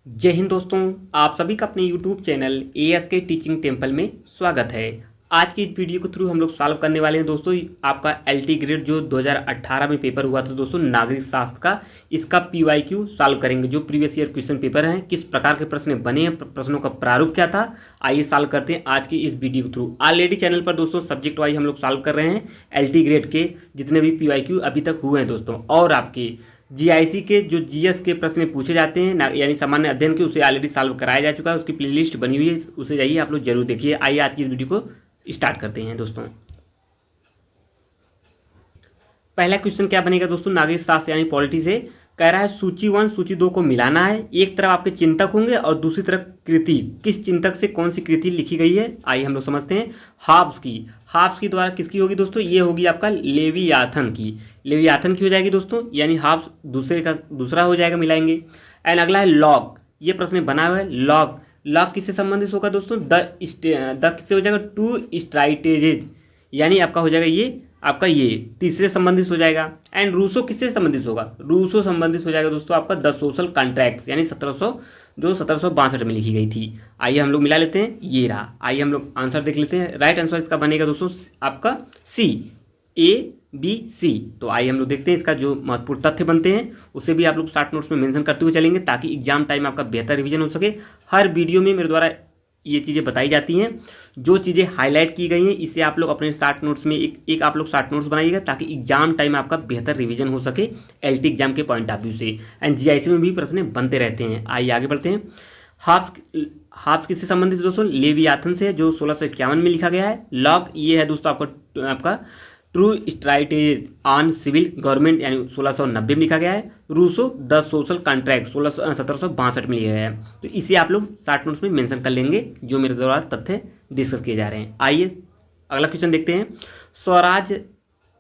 जय हिंद दोस्तों। आप सभी का अपने YouTube channel ASK teaching temple में स्वागत है। आज की इस वीडियो के थ्रू हम लोग सॉल्व करने वाले हैं दोस्तों आपका LT ग्रेड जो 2018 में पेपर हुआ था दोस्तों नागरिक शास्त्र का, इसका PYQ सॉल्व करेंगे। जो प्रीवियस ईयर क्वेश्चन पेपर हैं, किस प्रकार के प्रश्न बने हैं, प्रश्नों का प्रारूप क्या था, आइए सॉल्व करते हैं आज की इस वीडियो के थ्रू। ऑलरेडी चैनल पर दोस्तों सब्जेक्ट वाइज हम लोग सॉल्व कर रहे हैं LT ग्रेड के जितने भी PYQ अभी तक हुए हैं दोस्तों। और आपके जीआईसी के जो जीएस के प्रश्न पूछे जाते हैं यानी सामान्य अध्ययन के, उसे ऑलरेडी सॉल्व कराया जा चुका है, उसकी प्लेलिस्ट बनी हुई है, उसे जाइए आप लोग जरूर देखिए। आइए आज की इस वीडियो को स्टार्ट करते हैं दोस्तों। पहला क्वेश्चन क्या बनेगा दोस्तों, नागरिक शास्त्र यानी पॉलिटी से कह रहा है सूची 1 सूची 2 को मिलाना है। एक तरफ आपके चिंतक होंगे और दूसरी तरफ कृति, किस चिंतक से कौन सी कृति लिखी गई है आइए हम लोग समझते हैं। हाब्स की द्वारा किसकी होगी दोस्तों, ये होगी आपका लेवियाथन की हो जाएगी दोस्तों, यानी हाब्स दूसरा हो जाएगा, मिलाएंगे। एंड अगला है लॉक, ये प्रश्न बना हुआ है लॉक किससे संबंधित होगा दोस्तों, द किससे हो जाएगा, टू स्ट्राइटेजेज, यानी आपका हो जाएगा ये आपका ये तीसरे संबंधित हो जाएगा। एंड रूसो किससे संबंधित होगा, रूसो संबंधित हो जाएगा दोस्तों आपका द सोशल कॉन्ट्रैक्ट, यानी 1762 में लिखी गई थी। आइए हम लोग मिला लेते हैं, ये रहा। आइए हम लोग आंसर देख लेते हैं। राइट आंसर इसका बनेगा दोस्तों आपका ABC। तो आइए हम लोग देखते हैं इसका जो महत्वपूर्ण तथ्य बनते हैं उसे भी आप लोग शॉर्ट नोट्स में मेंशन करते हुए चलेंगे, ताकि एग्जाम टाइम आपका बेहतर रिवीजन हो सके। हर वीडियो में मेरे द्वारा ये चीज़ें बताई जाती हैं, जो चीज़ें हाईलाइट की गई हैं इसे आप लोग अपने शॉर्ट नोट्स में एक आप लोग शॉर्ट नोट्स बनाइएगा, ताकि एग्जाम टाइम आपका बेहतर रिवीजन हो सके LT एग्जाम के पॉइंट ऑफ व्यू से। एंड GIC में भी प्रश्न बनते रहते हैं। आइए आगे बढ़ते हैं। हाब्स किससे संबंधित दोस्तों, लेवियाथन से, जो 1651 में लिखा गया है। लॉक ये है दोस्तों आपका ट्रू स्ट्राइटेज ऑन सिविल गवर्नमेंट, यानी 1690 में लिखा गया है। रूसो द सोशल कॉन्ट्रैक्ट 1762 में लिखा गया है। तो इसे आप लोग शॉर्ट नोट्स में मेंशन कर लेंगे, जो मेरे द्वारा तथ्य डिस्कस किए जा रहे हैं। आइए अगला क्वेश्चन देखते हैं। स्वराज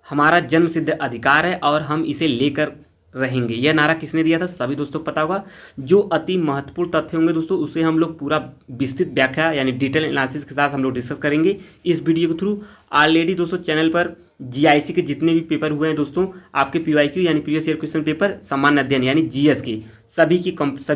हमारा जन्म सिद्ध अधिकार है और हम इसे लेकर रहेंगे, यह नारा किसने दिया था, सभी दोस्तों को पता होगा। जो अति महत्वपूर्ण तथ्य होंगे दोस्तों उसे हम लोग पूरा विस्तृत व्याख्या यानी डिटेल एनालिसिस के साथ हम लोग डिस्कस करेंगे इस वीडियो के थ्रू। ऑलरेडी दोस्तों चैनल पर GIC के जितने भी पेपर हुए हैं दोस्तों, आपके PYQ यानी प्रीवियस ईयर क्वेश्चन पेपर, सामान्य अध्ययन यानी GS के सभी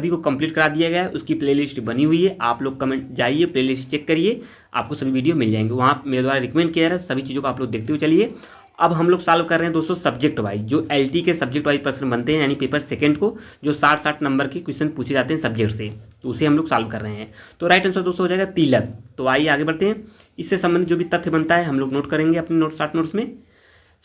को कंप्लीट करा दिया गया है। उसकी प्लेलिस्ट बनी हुई है, आप लोग कमेंट जाइए प्लेलिस्ट चेक करिए, आपको सभी वीडियो मिल जाएंगे। वहाँ मेरे द्वारा रिकमेंड किया जा रहा है, सभी चीज़ों को आप लोग देखते हुए चलिए। अब हम लोग सॉल्व कर रहे हैं दोस्तों सब्जेक्ट वाइज, जो LT के सब्जेक्ट वाइज प्रश्न बनते हैं, यानी पेपर सेकंड को जो 60 नंबर के क्वेश्चन पूछे जाते हैं सब्जेक्ट से, तो उसे हम लोग सॉल्व कर रहे हैं। तो राइट आंसर दोस्तों हो जाएगा तिलक। तो आइए आगे बढ़ते हैं। इससे संबंधित जो भी तथ्य बनता है हम लोग नोट करेंगे अपने शॉर्ट नोट्स में।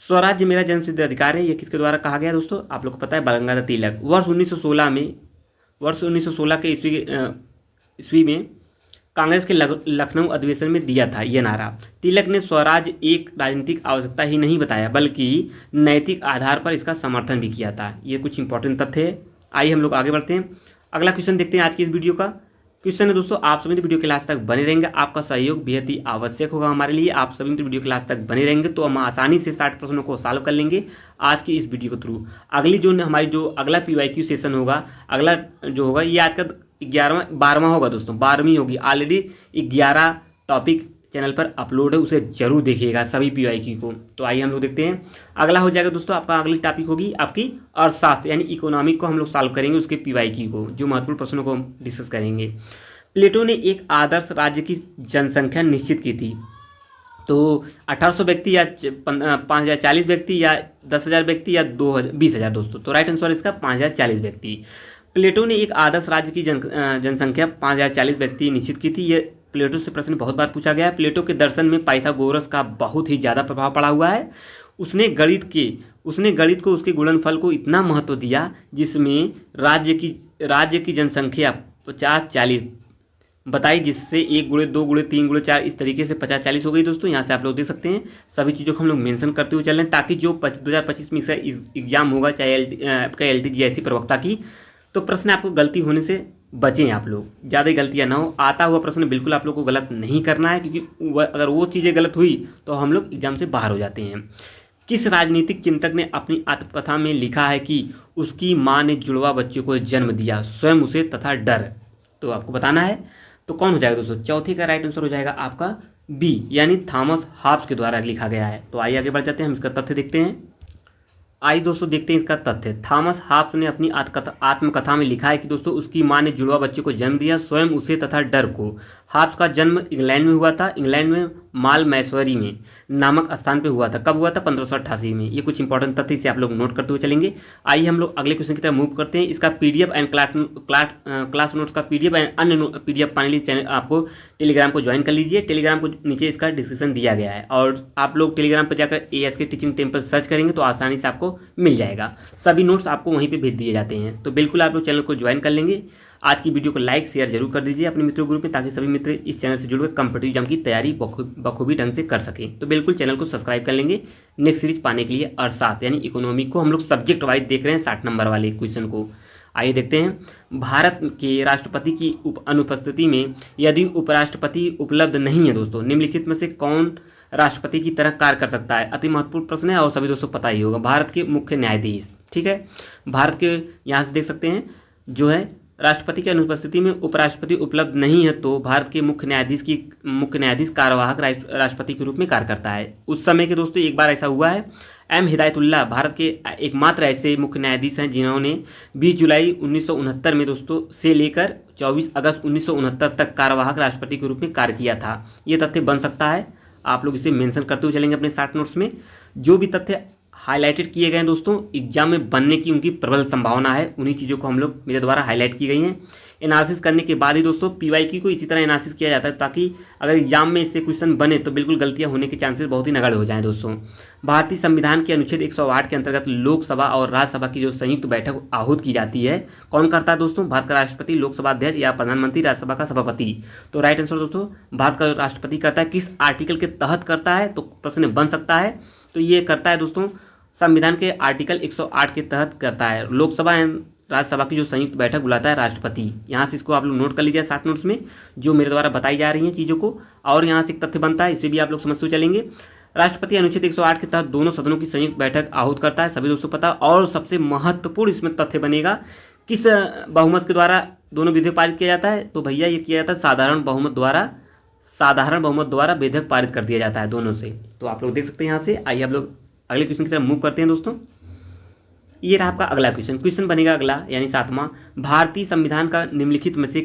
स्वराज्य मेरा जन्मसिद्ध अधिकार है, ये किसके द्वारा कहा गया दोस्तों, आप लोग को पता है, बाल गंगाधर तिलक। वर्ष 1916 के ईस्वी में कांग्रेस के लखनऊ अधिवेशन में दिया था यह नारा। तिलक ने स्वराज एक राजनीतिक आवश्यकता ही नहीं बताया, बल्कि नैतिक आधार पर इसका समर्थन भी किया था। ये कुछ इंपॉर्टेंट तथ्य है। आइए हम लोग आगे बढ़ते हैं। अगला क्वेश्चन देखते हैं आज की इस वीडियो का। क्वेश्चन है दोस्तों, आप सभी वीडियो के लास्ट तक बने रहेंगे, आपका सहयोग बेहद ही आवश्यक होगा हमारे लिए। आप सभी वीडियो के लास्ट तक बने रहेंगे तो हम आसानी से 60 प्रश्नों को सॉल्व कर लेंगे आज की इस वीडियो के थ्रू। हमारी जो अगला PYQ सेशन होगा, अगला जो होगा ये आज का 12वां होगा दोस्तों, 12वीं होगी। ऑलरेडी 11 टॉपिक चैनल पर अपलोड है, उसे जरूर देखिएगा सभी PYQ को। तो आइए हम लोग देखते हैं। अगला हो जाएगा दोस्तों आपका, अगली टॉपिक होगी आपकी अर्थशास्त्र यानी इकोनॉमिक को हम लोग सॉल्व करेंगे, उसके PYQ को, जो महत्वपूर्ण प्रश्नों को हम डिस्कस करेंगे। प्लेटो ने एक आदर्श राज्य की जनसंख्या निश्चित की थी। तो 1800 व्यक्ति या 5040 व्यक्ति या 10,000 व्यक्ति या 20,000 दोस्तों। तो राइट आंसर इसका 5040 व्यक्ति। प्लेटो ने एक आदर्श राज्य की जनसंख्या 5040 व्यक्ति निश्चित की थी। ये प्लेटो से प्रश्न बहुत बार पूछा गया है। प्लेटो के दर्शन में पाइथागोरस का बहुत ही ज़्यादा प्रभाव पड़ा हुआ है। उसने गणित को उसके गुणनफल को इतना महत्व दिया, जिसमें राज्य की जनसंख्या 50-40 बताई, जिससे 1 × 2 × 3 × 4 इस तरीके से 50-40 हो गई दोस्तों। यहाँ से आप लोग देख सकते हैं, सभी चीज़ों को हम लोग मेंशन करते हुए चल रहे हैं, ताकि जो 2025 में इसका एग्जाम होगा, चाहे आपका LT GIC प्रवक्ता की, तो प्रश्न आपको गलती होने से बचें, आप लोग ज़्यादा गलतियाँ ना हो। आता हुआ प्रश्न बिल्कुल आप लोग को गलत नहीं करना है, क्योंकि अगर वो चीज़ें गलत हुई तो हम लोग एग्जाम से बाहर हो जाते हैं। किस राजनीतिक चिंतक ने अपनी आत्मकथा में लिखा है कि उसकी माँ ने जुड़वा बच्चे को जन्म दिया, स्वयं उसे तथा डर? तो आपको बताना है। तो कौन हो जाएगा दोस्तों, चौथे का राइट आंसर हो जाएगा आपका B, यानी थॉमस हॉब्स के द्वारा लिखा गया है। तो आइए आगे बढ़ जाते हैं, हम इसका तथ्य देखते हैं। आइए दोस्तों देखते हैं इसका तथ्य। थॉमस हॉब्स ने अपनी आत्मकथा में लिखा है कि दोस्तों उसकी मां ने जुड़वा बच्चे को जन्म दिया, स्वयं उसे तथा डर को। हॉब्स का जन्म इंग्लैंड में हुआ था, इंग्लैंड में मालमैसवरी में नामक स्थान पे हुआ था। कब हुआ था? 1588 में। ये कुछ इंपॉर्टेंट तथ्य इसे आप लोग नोट करते हुए चलेंगे। आइए हम लोग अगले क्वेश्चन की तरफ मूव करते हैं। इसका पीडीएफ एंड क्लास नोट्स का पीडीएफ एंड अन्य पीडीएफ पाने के लिए चैनल आपको टेलीग्राम को ज्वाइन कर लीजिए। टेलीग्राम को नीचे इसका डिस्क्रिप्शन दिया गया है और आप लोग टेलीग्राम पर जाकर ASK टीचिंग टेम्पल सर्च करेंगे तो आसानी से आपको मिल जाएगा। सभी नोट्स आपको वहीं पे भेज दिए जाते हैं, तो बिल्कुल आप लोग चैनल को ज्वाइन कर लेंगे। आज की वीडियो को लाइक शेयर जरूर कर दीजिए अपने मित्रों ग्रुप में, ताकि सभी मित्र इस चैनल से जुड़कर कॉम्पिटिटिव एग्जाम की तैयारी बखूबी ढंग से कर सकें। तो बिल्कुल चैनल को सब्सक्राइब कर लेंगे नेक्स्ट सीरीज पाने के लिए। अर्थशास्त्र यानी इकोनॉमी को हम लोग सब्जेक्ट वाइज देख रहे हैं 60 नंबर वाले क्वेश्चन को। आइए देखते हैं। भारत के राष्ट्रपति की अनुपस्थिति में यदि उपराष्ट्रपति उपलब्ध नहीं है दोस्तों, निम्नलिखित में से कौन राष्ट्रपति की तरह कार्य कर सकता है? अति महत्वपूर्ण प्रश्न है और सभी दोस्तों पता ही होगा। भारत के मुख्य न्यायाधीश, ठीक है। भारत के यहाँ से देख सकते हैं जो है राष्ट्रपति की अनुपस्थिति में उपराष्ट्रपति उपलब्ध नहीं है तो भारत के मुख्य न्यायाधीश कार्यवाहक राष्ट्रपति के रूप में कार्य करता है। उस समय के दोस्तों एक बार ऐसा हुआ है। M हिदायतुल्लाह भारत के एकमात्र ऐसे मुख्य न्यायाधीश हैं जिन्होंने 20 जुलाई 1969 में दोस्तों से लेकर 24 अगस्त 1969 तक कार्यवाहक राष्ट्रपति के रूप में कार्य किया था। ये तथ्य बन सकता है, आप लोग इसे मेंशन करते हुए चलेंगे अपने 60 नोट्स में। जो भी तथ्य हाईलाइटेड किए गए हैं दोस्तों, एग्जाम में बनने की उनकी प्रबल संभावना है, उन्हीं चीज़ों को हम लोग मेरे द्वारा हाईलाइट की गई हैं। एनालिसिस करने के बाद ही दोस्तों PYQ को इसी तरह एनालिसिस किया जाता है ताकि अगर एग्जाम में इससे क्वेश्चन बने तो बिल्कुल गलतियां होने के चांसेस बहुत ही नगण्य हो जाएं दोस्तों। भारतीय संविधान के अनुच्छेद 108 के अंतर्गत लोकसभा और राज्यसभा की जो संयुक्त बैठक आहूत की जाती है, कौन करता है दोस्तों? भारत का राष्ट्रपति, लोकसभा अध्यक्ष या प्रधानमंत्री, राज्यसभा का सभापति। तो राइट आंसर दोस्तों भारत का राष्ट्रपति करता है। किस आर्टिकल के तहत करता है? तो प्रश्न बन सकता है। तो ये करता है दोस्तों संविधान के आर्टिकल 108 के तहत करता है। लोकसभा एवं राज्यसभा की जो संयुक्त बैठक बुलाता है राष्ट्रपति। यहाँ से इसको आप लोग नोट कर लीजिए 60 नोट्स में, जो मेरे द्वारा बताई जा रही हैं चीज़ों को। और यहाँ से एक तथ्य बनता है, इसे भी आप लोग समझते चलेंगे। राष्ट्रपति अनुच्छेद 108 के तहत दोनों सदनों की संयुक्त बैठक आहूत करता है, सभी दोस्तों पता। और सबसे महत्वपूर्ण इसमें तथ्य बनेगा, किस बहुमत के द्वारा दोनों विधेयक पारित किया जाता है? तो भैया ये किया जाता है साधारण बहुमत द्वारा विधेयक पारित कर दिया जाता है दोनों से। तो आप लोग देख सकते हैं यहाँ से। आइए आप लोग अगले क्वेश्चन की तरफ मूव करते हैं दोस्तों। ये रहा आपका अगला क्वेश्चन बनेगा अगला यानी 7वां। भारतीय संविधान का निम्नलिखित में से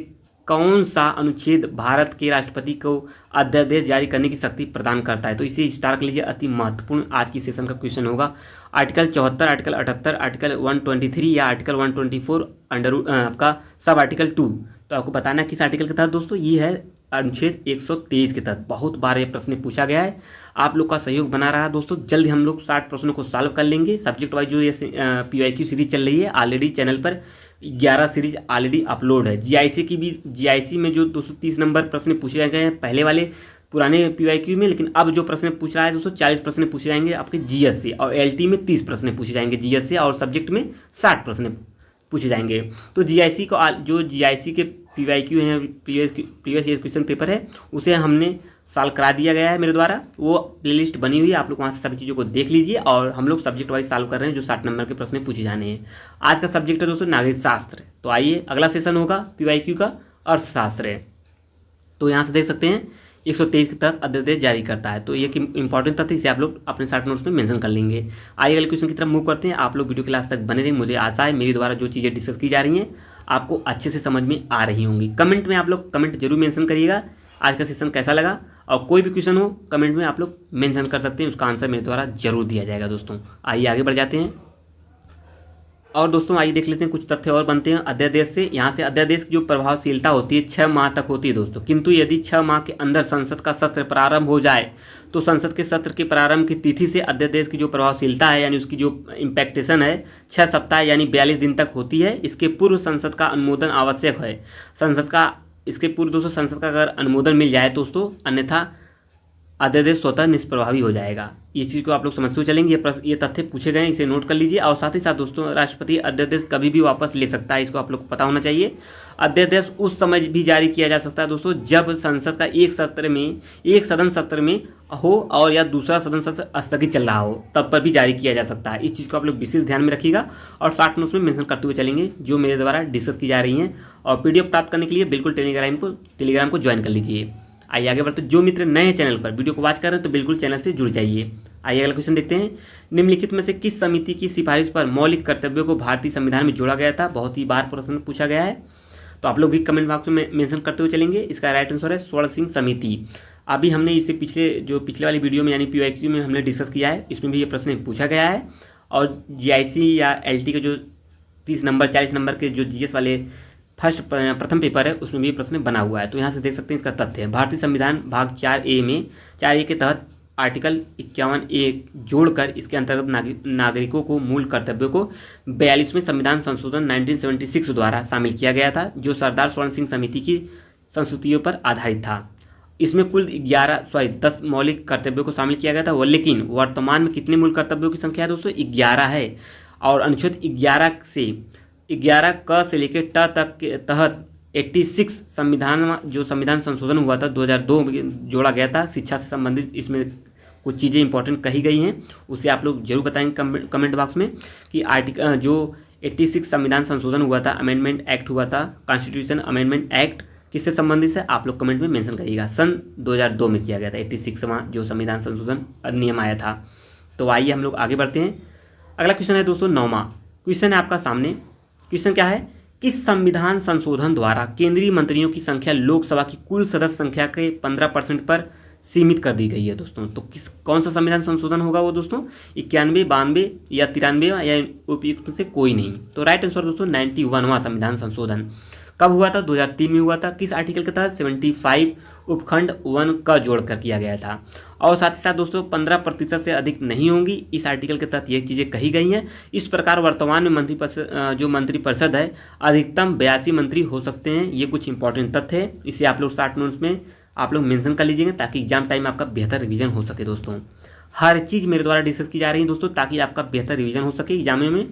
कौन सा अनुच्छेद भारत के राष्ट्रपति को अध्यादेश जारी करने की शक्ति प्रदान करता है? तो इसे स्टार कर लीजिए, अति महत्वपूर्ण आज की सेशन का क्वेश्चन होगा। आर्टिकल 74, आर्टिकल 78, आर्टिकल 123 या आर्टिकल 124 अंडर आपका सब आर्टिकल 2। तो आपको बताना है किस आर्टिकल के तहत दोस्तों। ये है अनुच्छेद 123 के तहत। बहुत बार ये प्रश्न पूछा गया है, आप लोग का सहयोग बना रहा है दोस्तों। जल्द हम लोग 60 प्रश्नों को सॉल्व कर लेंगे। सब्जेक्ट वाइज जो ये PYQ सीरीज चल रही है, ऑलरेडी चैनल पर 11 सीरीज ऑलरेडी अपलोड है। GIC की भी, GIC में जो 230 नंबर प्रश्न पूछे गए हैं पहले वाले पुराने PYQ में, लेकिन अब जो प्रश्न पूछ रहा है दोस्तों 40 प्रश्न पूछे जाएंगे आपके GS से, और LT में 30 प्रश्न पूछे जाएंगे GS से, और सब्जेक्ट में 60 प्रश्न पूछे जाएंगे। तो GIC को जो GIC के PYQ हैं, प्रीवियस ईयर क्वेश्चन पेपर है, उसे हमने सॉल्व करा दिया गया है मेरे द्वारा। वो प्लेलिस्ट बनी हुई है, आप लोग वहाँ से सभी चीज़ों को देख लीजिए। और हम लोग सब्जेक्ट वाइज सॉल्व कर रहे हैं जो 60 नंबर के प्रश्न पूछे जाने हैं। आज का सब्जेक्ट है दोस्तों नागरिक शास्त्र। तो आइए अगला सेशन होगा PYQ का अर्थशास्त्र है। तो यहाँ से देख सकते हैं 123 के तहत अध्यादेश जारी करता है। तो ये इंपॉर्टेंट तथ्य, इसे आप लोग अपने 60 नोट्स में मेंशन कर लेंगे। आइए अगले क्वेश्चन की तरफ मूव करते हैं। आप लोग वीडियो के लास्ट तक बने रहें। मुझे आशा है मेरे द्वारा जो चीज़ें डिस्कस की जा रही हैं आपको अच्छे से समझ में आ रही होंगी। कमेंट में आप लोग कमेंट जरूर मेंशन करिएगा आज का सेशन कैसा लगा, और कोई भी क्वेश्चन हो कमेंट में आप लोग मेंशन कर सकते हैं, उसका आंसर मेरे द्वारा जरूर दिया जाएगा दोस्तों। आइए आगे बढ़ जाते हैं। और दोस्तों आइए देख लेते हैं कुछ तथ्य और बनते हैं अध्यादेश से। यहाँ से अध्यादेश की जो प्रभावशीलता होती है 6 माह तक होती है दोस्तों, किंतु यदि 6 माह के अंदर संसद का सत्र प्रारंभ हो जाए तो संसद के सत्र के प्रारंभ की तिथि से अध्यादेश की जो प्रभावशीलता है यानी उसकी जो इम्पैक्टेशन है 6 सप्ताह यानी 42 दिन तक होती है। इसके पूर्व संसद का अनुमोदन आवश्यक है। इसके पूर्व दोस्तों संसद का अगर अनुमोदन मिल जाए दोस्तों, अन्यथा अध्यादेश स्वतः निष्प्रभावी हो जाएगा। इस चीज़ को आप लोग समझते चलेंगे। ये तथ्य पूछे गए हैं, इसे नोट कर लीजिए। और साथ ही साथ दोस्तों राष्ट्रपति अध्यादेश कभी भी वापस ले सकता है, इसको आप लोग को पता होना चाहिए। अध्यादेश उस समय भी जारी किया जा सकता है दोस्तों जब संसद का एक सदन सत्र में हो और या दूसरा सदन सत्र स्थगित चल रहा हो, तब पर भी जारी किया जा सकता है। इस चीज़ को आप लोग विशेष ध्यान में रखिएगा और 60 नोट्स में मेंशन करते हुए चलेंगे जो मेरे द्वारा डिस्कस की जा रही हैं। और PDF प्राप्त करने के लिए बिल्कुल टेलीग्राम को ज्वाइन कर लीजिए। आइए आगे बढ़ते, जो मित्र नए चैनल पर वीडियो को वॉच कर रहे हैं तो बिल्कुल चैनल से जुड़ जाइए। आइए अगला क्वेश्चन देखते हैं। निम्नलिखित में से किस समिति की सिफारिश पर मौलिक कर्तव्यों को भारतीय संविधान में जोड़ा गया था? बहुत ही बार प्रश्न पूछा गया है, तो आप लोग भी कमेंट बॉक्स में मेंशन करते हुए चलेंगे। इसका राइट आंसर है स्वर्ण सिंह समिति। अभी हमने इसे पिछले वाली वीडियो में यानी PYQ में हमने डिस्कस किया है, इसमें भी ये प्रश्न पूछा गया है। और GIC या LT के जो 30 नंबर 40 नंबर के जो GS वाले प्रथम पेपर है उसमें भी प्रश्न बना हुआ है। तो यहाँ से देख सकते हैं इसका तथ्य है। भारतीय संविधान भाग 4A में 4A के तहत आर्टिकल 51A जोड़कर इसके अंतर्गत नागरिकों को मूल कर्तव्यों को 42वें संविधान संशोधन 1976 द्वारा शामिल किया गया था, जो सरदार स्वर्ण सिंह समिति की संस्तुतियों पर आधारित था। इसमें कुल 10 मौलिक कर्तव्यों को शामिल किया गया था, लेकिन वर्तमान में कितने मूल कर्तव्यों की संख्या है दोस्तों? 11 है। और अनुच्छेद 11 क से लेकर ट तक के तहत 86 संविधान संशोधन हुआ था 2002 में जोड़ा गया था। शिक्षा से संबंधित इसमें कुछ चीज़ें इंपॉर्टेंट कही गई हैं, उसे आप लोग जरूर बताएंगे कमेंट बॉक्स में कि आर्टिकल जो 86 संविधान संशोधन हुआ था, अमेंडमेंट एक्ट हुआ था, कॉन्स्टिट्यूशन अमेंडमेंट एक्ट किससे संबंधित है आप लोग कमेंट में मेंशन करिएगा। सन 2002 में किया गया था 86वां जो संविधान संशोधन अधिनियम आया था। तो आइए हम लोग आगे बढ़ते हैं। अगला क्वेश्चन है दोस्तों 9वां क्वेश्चन है आपका सामने। क्वेश्चन क्या है? किस संविधान संशोधन द्वारा केंद्रीय मंत्रियों की संख्या लोकसभा की कुल सदस्य संख्या के 15% पर सीमित कर दी गई है दोस्तों? तो कौन सा संविधान संशोधन होगा वो दोस्तों? 91, 92 या 93 या उपयुक्त में से कोई नहीं। तो राइट आंसर दोस्तों 91वां संविधान संशोधन। कब हुआ था? 2003 में हुआ था। किस आर्टिकल के तहत? 75 उपखंड 1 का जोड़कर किया गया था। और साथ ही साथ दोस्तों 15% से अधिक नहीं होंगी, इस आर्टिकल के तहत ये चीज़ें कही गई हैं। इस प्रकार वर्तमान में मंत्रिपरिषद है अधिकतम 82 मंत्री हो सकते हैं। ये कुछ इंपॉर्टेंट तथ्य है, इसे आप लोग शॉर्ट नोट्स में आप लोग मेंशन कर लीजिएगा ताकि एग्जाम टाइम आपका बेहतर रिवीजन हो सके। दोस्तों हर चीज़ मेरे द्वारा डिस्कस की जा रही है दोस्तों ताकि आपका बेहतर रिवीजन हो सके एग्जाम में।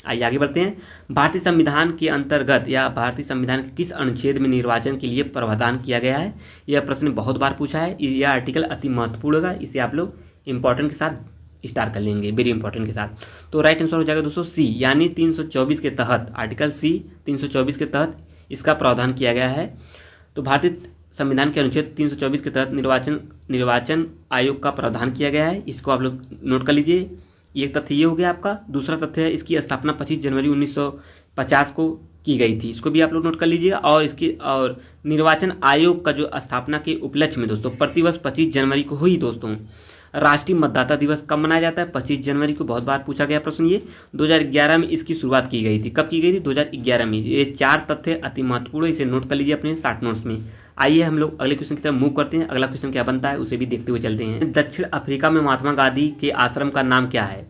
आइए आगे बढ़ते हैं। भारतीय संविधान के अंतर्गत या भारतीय संविधान के किस अनुच्छेद में निर्वाचन के लिए प्रावधान किया गया है? यह प्रश्न बहुत बार पूछा है। यह आर्टिकल अति महत्वपूर्ण होगा, इसे आप लोग इंपॉर्टेंट के साथ स्टार कर लेंगे, वेरी इंपॉर्टेंट के साथ। तो राइट आंसर हो जाएगा दोस्तों सी, यानी 324 के तहत आर्टिकल सी 324 के तहत इसका प्रावधान किया गया है। तो भारतीय संविधान के अनुच्छेद 324 के तहत निर्वाचन आयोग का प्रावधान किया गया है। इसको आप लोग नोट कर लीजिए। एक तथ्य ये हो गया आपका। दूसरा तथ्य है इसकी स्थापना 25 जनवरी 1950 को की गई थी, इसको भी आप लोग नोट कर लीजिएगा। और निर्वाचन आयोग का जो स्थापना के उपलक्ष्य में दोस्तों प्रतिवर्ष 25 जनवरी को हुई दोस्तों। राष्ट्रीय मतदाता दिवस कब मनाया जाता है? 25 जनवरी को। बहुत बार पूछा गया प्रश्न ये। 2011 में इसकी शुरुआत की गई थी। कब की गई थी? 2011 में। ये 4 तथ्य अति महत्वपूर्ण है, इसे नोट कर लीजिए अपने शॉर्ट नोट्स में। आइए हम लोग अगले क्वेश्चन की तरफ मूव करते हैं। अगला क्वेश्चन क्या बनता है उसे भी देखते हुए चलते हैं। दक्षिण अफ्रीका में महात्मा गांधी के आश्रम का नाम क्या है?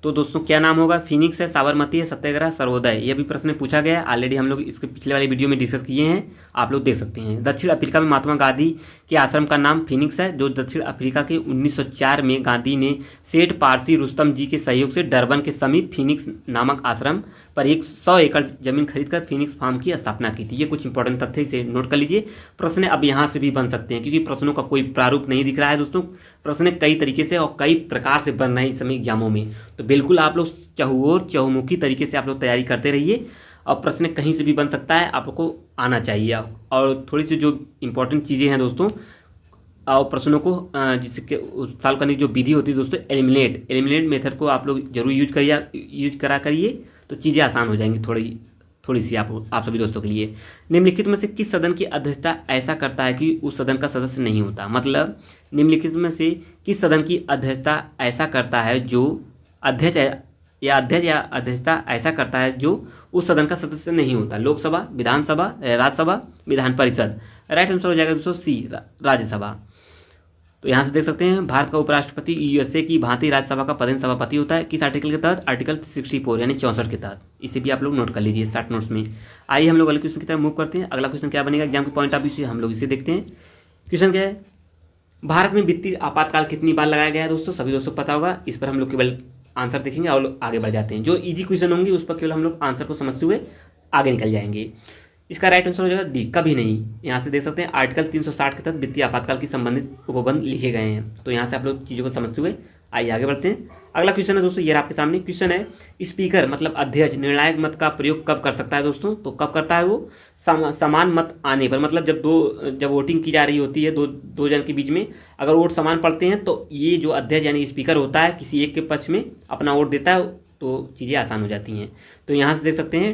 तो दोस्तों क्या नाम होगा? फिनिक्स है, साबरमती है, सत्याग्रह, सर्वोदय। यह भी प्रश्न पूछा गया है, ऑलरेडी हम लोग इसके पिछले वाली वीडियो में डिस्कस किए हैं, आप लोग देख सकते हैं। दक्षिण अफ्रीका में महात्मा गांधी के आश्रम का नाम फिनिक्स है, जो दक्षिण अफ्रीका के 1904 में गांधी ने सेठ पारसी रुस्तम जी के सहयोग से डरबन के समीप फिनिक्स नामक आश्रम पर 100 एकड़ जमीन खरीदकर फिनिक्स फार्म की स्थापना की थी। ये कुछ इंपॉर्टेंट तथ्य इसे नोट कर लीजिए। प्रश्न अब यहाँ से भी बन सकते हैं क्योंकि प्रश्नों का कोई प्रारूप नहीं दिख रहा है दोस्तों। प्रश्न कई तरीके से और कई प्रकार से बन रहे हैं इस समय एग्जामों में, तो बिल्कुल आप लोग चहुमुखी तरीके से आप लोग तैयारी करते रहिए। और प्रश्न कहीं से भी बन सकता है, आपको आना चाहिए। और थोड़ी सी जो इंपॉर्टेंट चीज़ें हैं दोस्तों, और प्रश्नों को जिसके सॉल्व करने की जो विधि होती है दोस्तों, एलिमिनेट मेथड को आप लोग जरूर यूज करा करिए, तो चीज़ें आसान हो जाएंगी थोड़ी सी आप सभी दोस्तों के लिए। निम्नलिखित में से किस सदन की अध्यक्षता ऐसा करता है कि उस सदन का सदस्य नहीं होता? मतलब निम्नलिखित में से किस सदन की अध्यक्षता ऐसा करता है जो अध्यक्ष या अध्यक्षता ऐसा करता है जो उस सदन का सदस्य नहीं होता? लोकसभा, विधानसभा, राज्यसभा, विधान परिषद। राइट आंसर हो जाएगा दोस्तों सी, राज्यसभा। तो यहाँ से देख सकते हैं भारत का उपराष्ट्रपति यूएसए की भांति राज्यसभा का पदेन सभापति होता है। किस आर्टिकल के तहत? आर्टिकल 64 यानी 64 के तहत। इसे भी आप लोग नोट कर लीजिए शॉर्ट नोट्स में। आइए हम लोग अगले क्वेश्चन की तरफ मूव करते हैं। अगला क्वेश्चन क्या बनेगा एग्जाम के पॉइंट ऑफ व्यू से, हम लोग इसे देखते हैं। क्वेश्चन क्या है? भारत में वित्तीय आपातकाल कितनी बार लगाया गया है दोस्तों? सभी दोस्तों पता होगा। इस पर हम लोग केवल आंसर देखेंगे और आगे बढ़ जाते हैं। जो इजी क्वेश्चन होंगे उस पर केवल हम लोग आंसर को समझते हुए आगे निकल जाएंगे। इसका राइट आंसर हो जाएगा डी, कभी नहीं। यहाँ से देख सकते हैं आर्टिकल 360 के तहत वित्तीय आपातकाल की संबंधित उपबंध लिखे गए हैं। तो यहाँ से आप लोग चीज़ों को समझते हुए आइए आगे बढ़ते हैं। अगला क्वेश्चन है दोस्तों, ये आपके सामने क्वेश्चन है, स्पीकर मतलब अध्यक्ष निर्णायक मत का प्रयोग कब कर सकता है दोस्तों? तो कब करता है वो? समान मत आने पर, मतलब जब वोटिंग की जा रही होती है दो जन के बीच में, अगर वोट समान पड़ते हैं तो ये जो अध्यक्ष यानी स्पीकर होता है किसी एक के पक्ष में अपना वोट देता है, तो चीज़ें आसान हो जाती हैं। तो यहाँ से देख सकते हैं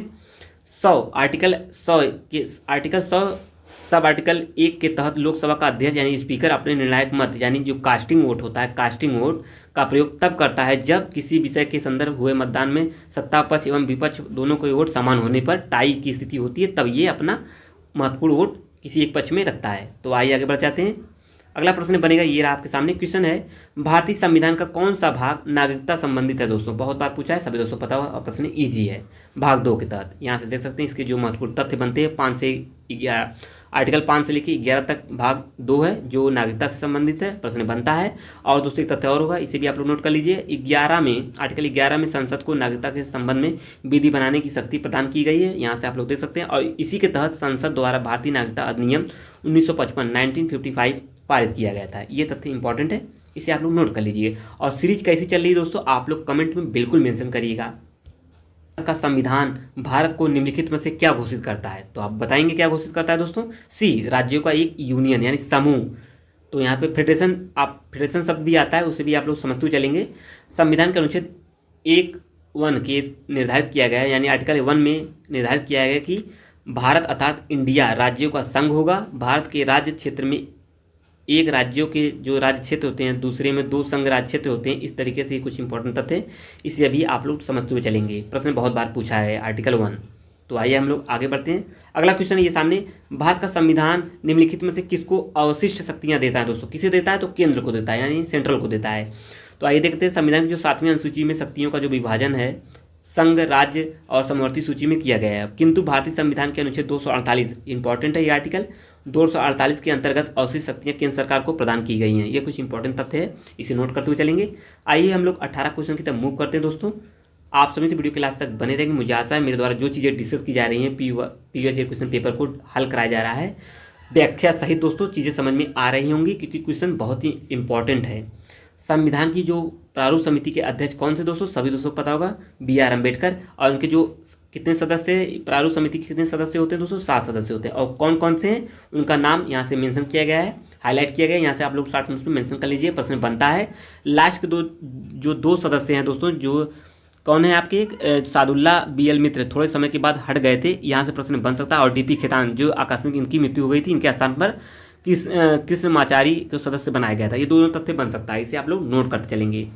100 आर्टिकल 100 सब आर्टिकल 1 के तहत लोकसभा का अध्यक्ष यानी स्पीकर अपने निर्णायक मत यानी जो कास्टिंग वोट होता है, कास्टिंग वोट का प्रयोग तब करता है जब किसी विषय के संदर्भ हुए मतदान में सत्ता पक्ष एवं विपक्ष दोनों के वोट समान होने पर टाई की स्थिति होती है, तब ये अपना महत्वपूर्ण वोट किसी एक पक्ष में रखता है। तो आइए आगे बढ़ जाते हैं। अगला प्रश्न बनेगा, ये रहा आपके सामने क्वेश्चन है, भारतीय संविधान का कौन सा भाग नागरिकता संबंधित है दोस्तों? बहुत बार पूछा है, सभी दोस्तों पता हो, और प्रश्न ईजी है। भाग 2 के तहत यहाँ से देख सकते हैं इसके जो महत्वपूर्ण तथ्य बनते हैं 5 से 11, आर्टिकल 5 से लेकर 11 तक भाग 2 है जो नागरिकता से संबंधित है, प्रश्न बनता है। और दोस्तों एक तथ्य और होगा, इसे भी आप लोग नोट कर लीजिए। 11 में आर्टिकल 11 में संसद को नागरिकता के संबंध में विधि बनाने की शक्ति प्रदान की गई है, यहाँ से आप लोग देख सकते हैं। और इसी के तहत संसद द्वारा भारतीय नागरिकता अधिनियम 1955 पारित किया गया था। ये तथ्य इंपॉर्टेंट है, इसे आप लोग नोट कर लीजिए। और सीरीज कैसी चल रही है दोस्तों, आप लोग कमेंट में बिल्कुल मेंशन करिएगा। का संविधान भारत को निम्नलिखित में से क्या घोषित करता है? तो आप बताएंगे क्या घोषित करता है दोस्तों? सी, राज्यों का एक यूनियन यानी समूह। तो यहाँ पे फेडरेशन शब्द भी आता है, उसे भी आप लोग समझते हुए चलेंगे। संविधान के अनुच्छेद 1 के निर्धारित किया गया है, यानी आर्टिकल 1 में निर्धारित किया गया कि भारत अर्थात इंडिया राज्यों का संघ होगा। भारत के राज्य क्षेत्र में एक राज्यों के जो राज्य क्षेत्र होते हैं, दूसरे में 2 संघ राज्य क्षेत्र होते हैं। इस तरीके से कुछ इंपॉर्टेंट तथ्य है, इसे अभी आप लोग समझते हुए चलेंगे। प्रश्न बहुत बार पूछा है आर्टिकल 1। तो आइए हम लोग आगे बढ़ते हैं। अगला क्वेश्चन है ये सामने, भारत का संविधान निम्नलिखित में से किसको अवशिष्ट शक्तियाँ देता है दोस्तों? किसे देता है? तो केंद्र को देता है, यानी सेंट्रल को देता है। तो आइए देखते हैं संविधान की जो 7वीं अनुसूची में शक्तियों का जो विभाजन है संघ, राज्य और समवर्ती सूची में किया गया है। किंतु भारतीय संविधान के अनुच्छेद 248 इंपॉर्टेंट है ये आर्टिकल, 248 के अंतर्गत अवशिष्ट शक्तियां केंद्र सरकार को प्रदान की गई हैं। ये कुछ इंपॉर्टेंट तथ्य है, इसे नोट करते हुए चलेंगे। आइए हम लोग 18 क्वेश्चन की तरफ मूव करते हैं दोस्तों। आप सभी तो वीडियो के लास्ट तक बने रहेंगे। मुझे आशा है मेरे द्वारा जो चीज़ें डिस्कस की जा रही हैं, प्रीवियस ईयर क्वेश्चन पेपर को हल कराया जा रहा है, व्याख्या सहित दोस्तों चीज़ें समझ में आ रही होंगी, क्योंकि क्वेश्चन बहुत ही इंपॉर्टेंट है। संविधान की जो प्रारूप समिति के अध्यक्ष कौन से दोस्तों? सभी दोस्तों को पता होगा, BR अम्बेडकर। और उनके जो कितने सदस्य, प्रारूप समिति के कितने सदस्य होते हैं दोस्तों? 7 सदस्य होते हैं। और कौन कौन से हैं उनका नाम यहाँ से मेंशन किया गया है, हाईलाइट किया गया है। यहाँ से आप लोग 60 मिनट में मेंशन कर लीजिए, प्रश्न बनता है। लास्ट के दो सदस्य हैं दोस्तों, जो कौन है आपके? सादुल्ला BL मित्र थोड़े समय के बाद हट गए थे, यहाँ से प्रश्न बन सकता है। और DP खेतान जो आकस्मिक इनकी मृत्यु हो गई थी, इनके स्थान पर कृष्णमाचारी को सदस्य बनाया गया था। ये दोनों तथ्य बन सकता है, इसे आप लोग नोट करते चलेंगे।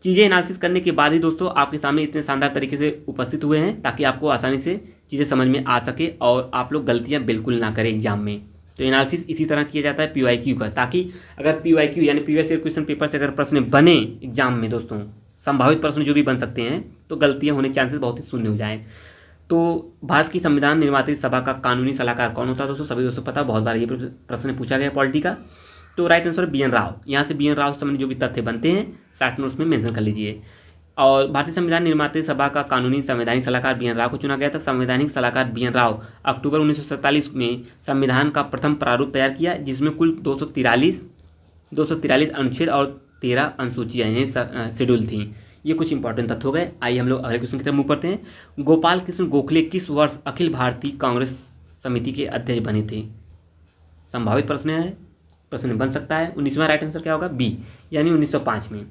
चीज़ें एनालिसिस करने के बाद ही दोस्तों आपके सामने इतने शानदार तरीके से उपस्थित हुए हैं, ताकि आपको आसानी से चीज़ें समझ में आ सके और आप लोग गलतियां बिल्कुल ना करें एग्जाम में। तो एनालिसिस इसी तरह किया जाता है PYQ का, ताकि अगर PYQ यानी प्रीवियस ईयर क्वेश्चन पेपर से अगर प्रश्न बने एग्जाम में दोस्तों, संभावित प्रश्न जो भी बन सकते हैं, तो गलतियाँ होने के चांसेस बहुत ही शून्य हो जाएँ। तो भारत की संविधान निर्मात्री सभा का कानूनी सलाहकार कौन होता है दोस्तों? सभी दोस्तों पता, बहुत बार ये प्रश्न पूछा गया पॉलिटी का। तो राइट आंसर BN राव। यहाँ से BN राव से संबंधित जो भी तथ्य बनते हैं 60 नोट्स में मेंशन कर लीजिए। और भारतीय संविधान निर्मात्री सभा का कानूनी संवैधानिक सलाहकार BN राव को चुना गया था। संवैधानिक सलाहकार BN राव अक्टूबर 1947 में संविधान का प्रथम प्रारूप तैयार किया, जिसमें कुल 243 अनुच्छेद और 13 अनुसूचियाँ यानी शेड्यूल थी। ये कुछ इंपॉर्टेंट तथ्य हो गए। आइए हम लोग अगले क्वेश्चन की तरफ मूव करते हैं। गोपाल कृष्ण गोखले किस वर्ष अखिल भारतीय कांग्रेस समिति के अध्यक्ष बने थे? संभावित प्रश्न है, प्रश्न बन सकता है। 19वां राइट आंसर क्या होगा? B, यानी 1905 में।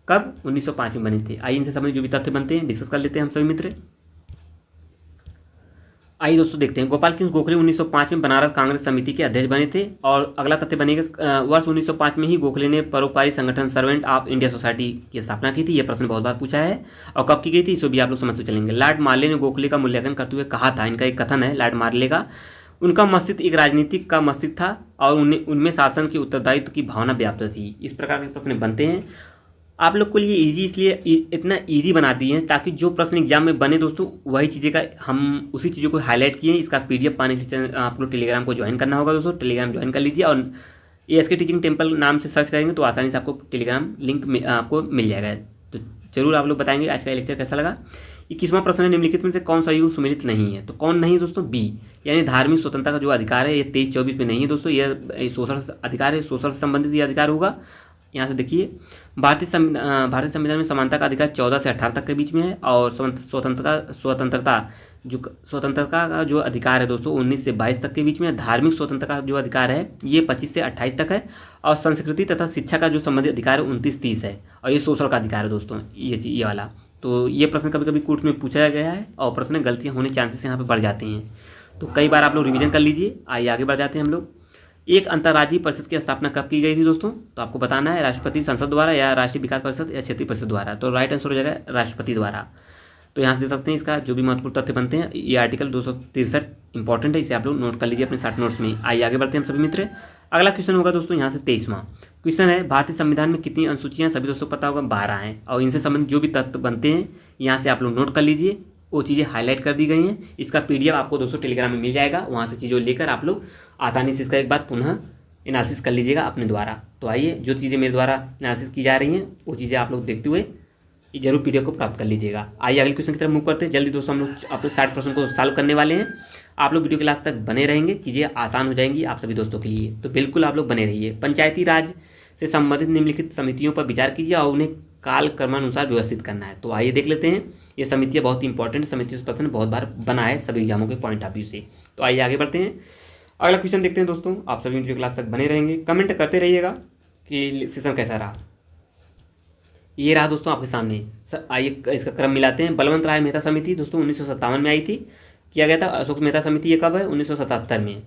कब? 1905 में बने थे। आइए इनसे संबंधित जो भी तथ्य बनते हैं डिस्कस कर लेते हैं हम सभी मित्र। आइए दोस्तों देखते हैं। गोपाल कृष्ण गोखले 1905 में बनारस कांग्रेस समिति के अध्यक्ष बने थे। और अगला तथ्य बनेगा, वर्ष 1905 में ही गोखले ने परोपकारी संगठन सर्वेंट ऑफ इंडिया सोसाइटी की स्थापना की थी। यह प्रश्न बहुत बार पूछा है। और कब की गई थी, इसको भी आप लोग समझते चलेंगे। लॉर्ड मार्ले ने गोखले का मूल्यांकन करते हुए कहा था, इनका एक कथन है लॉर्ड मार्ले का, उनका मस्तिष्क एक राजनीतिक का मस्तिष्क था और उनमें शासन के उत्तरदायित्व की भावना व्याप्त थी। इस प्रकार के प्रश्न बनते हैं। आप लोग को लिए इजी इसलिए इतना इजी बना दिए हैं ताकि जो प्रश्न एग्जाम में बने दोस्तों, वही चीज़ें का हम उसी चीज़ों को हाईलाइट किए हैं। इसका PDF पाने के लिए आप लोग टेलीग्राम को ज्वाइन करना होगा दोस्तों। टेलीग्राम ज्वाइन कर लीजिए और ASK टीचिंग टेम्पल नाम से सर्च करेंगे तो आसानी से आपको टेलीग्राम लिंक आपको मिल जाएगा। तो जरूर आप लोग बताएंगे आज का लेक्चर कैसा लगा। 21वां प्रश्न है, निम्नलिखित में से कौन सा युग सुमेलित नहीं है? तो कौन नहीं दोस्तों? B, यानी धार्मिक स्वतंत्रता का जो अधिकार है ये 23-24 में नहीं है दोस्तों। यह सोशल अधिकार है, सोशल से संबंधित ये अधिकार होगा। यहाँ से देखिए, भारतीय संविधान में समानता का अधिकार 14 से 18 तक के बीच में है, और स्वतंत्रता का जो अधिकार है दोस्तों 19 से 22 तक के बीच में है। धार्मिक स्वतंत्रता का जो अधिकार है ये 25 से 28 तक है, और संस्कृति तथा शिक्षा का जो संबंधित अधिकार है 29-30 है, और ये सोशल का अधिकार है दोस्तों, ये वाला। तो ये प्रश्न कभी कभी कोर्ट में पूछा गया है, और प्रश्न गलतियाँ होने चांसेस यहाँ पे बढ़ जाते हैं, तो कई बार आप लोग रिवीजन कर लीजिए। आइए आगे बढ़ जाते हैं हम लोग। एक अंतर्राज्यीय परिषद की स्थापना कब की गई थी दोस्तों? तो आपको बताना है राष्ट्रपति संसद द्वारा, या राष्ट्रीय विकास परिषद, या क्षेत्रीय परिषद द्वारा। तो राइट आंसर हो जाएगा राष्ट्रपति द्वारा। तो यहाँ से देख सकते हैं इसका जो भी महत्वपूर्ण तथ्य बनते हैं। ये आर्टिकल 263 इंपॉर्टेंट है, इसे आप लोग नोट कर लीजिए अपने शॉर्ट नोट्स में। आइए आगे बढ़ते हैं हम सभी मित्र। अगला क्वेश्चन होगा दोस्तों यहाँ से 23वां क्वेश्चन है, भारतीय संविधान में कितनी अनुसूचियाँ? सभी दोस्तों को पता होगा 12 हैं, और इनसे संबंधित जो भी तथ्य बनते हैं यहाँ से आप लोग नोट कर लीजिए। वो चीज़ें हाईलाइट कर दी गई हैं। इसका PDF आपको दोस्तों टेलीग्राम में मिल जाएगा, वहाँ से चीज़ों लेकर आप लोग आसानी से इसका एक बार पुनः एनालिसिस कर लीजिएगा अपने द्वारा। तो आइए, जो चीज़ें मेरे द्वारा एनालिसिस की जा रही हैं वो चीज़ें आप लोग देखते हुए जरूर PDF को प्राप्त कर लीजिएगा। आइए अगले क्वेश्चन की तरफ मूव करते हैं जल्दी दोस्तों। हम लोग अपने 60 प्रश्न को सॉल्व करने वाले हैं। आप लोग वीडियो क्लास तक बने रहेंगे, चीज़ें आसान हो जाएंगी आप सभी दोस्तों के लिए, तो बिल्कुल आप लोग बने रहिए। पंचायती राज से संबंधित निम्नलिखित समितियों पर विचार कीजिए और उन्हें काल क्रमानुसार व्यवस्थित करना है। तो आइए देख लेते हैं। ये समितियाँ बहुत इंपॉर्टेंट समितियों से प्रश्न बहुत बार बना है सभी एग्जामों के पॉइंट ऑफ व्यू से। तो आइए आगे बढ़ते हैं, अगला क्वेश्चन देखते हैं दोस्तों। आप सभी वीडियो क्लास तक बने रहेंगे, कमेंट करते रहिएगा कि सेशन कैसा रहा। ये रहा दोस्तों आपके सामने। आइए इसका क्रम मिलाते हैं। बलवंत राय मेहता समिति दोस्तों 1957 में आई थी, किया गया था। अशोक मेहता समिति ये कब है? 1977 में।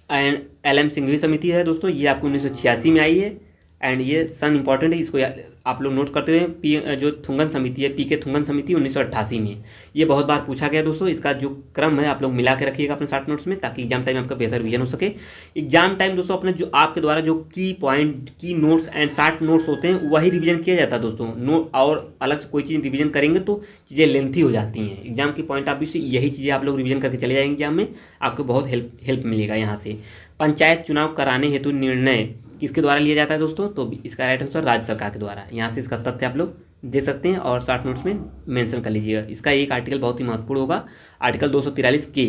एंड LM सिंघवी समिति है दोस्तों, ये आपको 1986 में आई है। एंड ये सन इंपॉर्टेंट है, इसको आप लोग नोट करते हुए। जो थुंगन समिति है, PK थुंगन समिति 1988 में। ये बहुत बार पूछा गया दोस्तों। इसका जो क्रम है आप लोग मिला के रखिएगा अपने शॉर्ट नोट्स में, ताकि एग्जाम टाइम आपका बेहतर रिवीजन हो सके। एग्जाम टाइम दोस्तों अपने जो आपके द्वारा जो की पॉइंट, की नोट्स एंड शॉर्ट नोट्स होते हैं वही रिवीजन किया जाता है दोस्तों। नोट और अलग से कोई चीज़ रिवीजन करेंगे तो चीज़ें लेंथी हो जाती हैं। एग्जाम की पॉइंट ऑफ व्यू से यही चीज़ें आप लोग रिवीजन करके चले जाएंगे एग्जाम में, आपको बहुत हेल्प मिलेगा यहाँ से। पंचायत चुनाव कराने हेतु निर्णय किसके द्वारा लिया जाता है दोस्तों? तो इसका राइट आंसर राज्य सरकार के द्वारा। यहाँ से इसका तथ्य आप लोग दे सकते हैं और शॉर्ट नोट्स में मेंशन कर लीजिएगा। इसका एक आर्टिकल बहुत ही महत्वपूर्ण होगा, आर्टिकल 243 के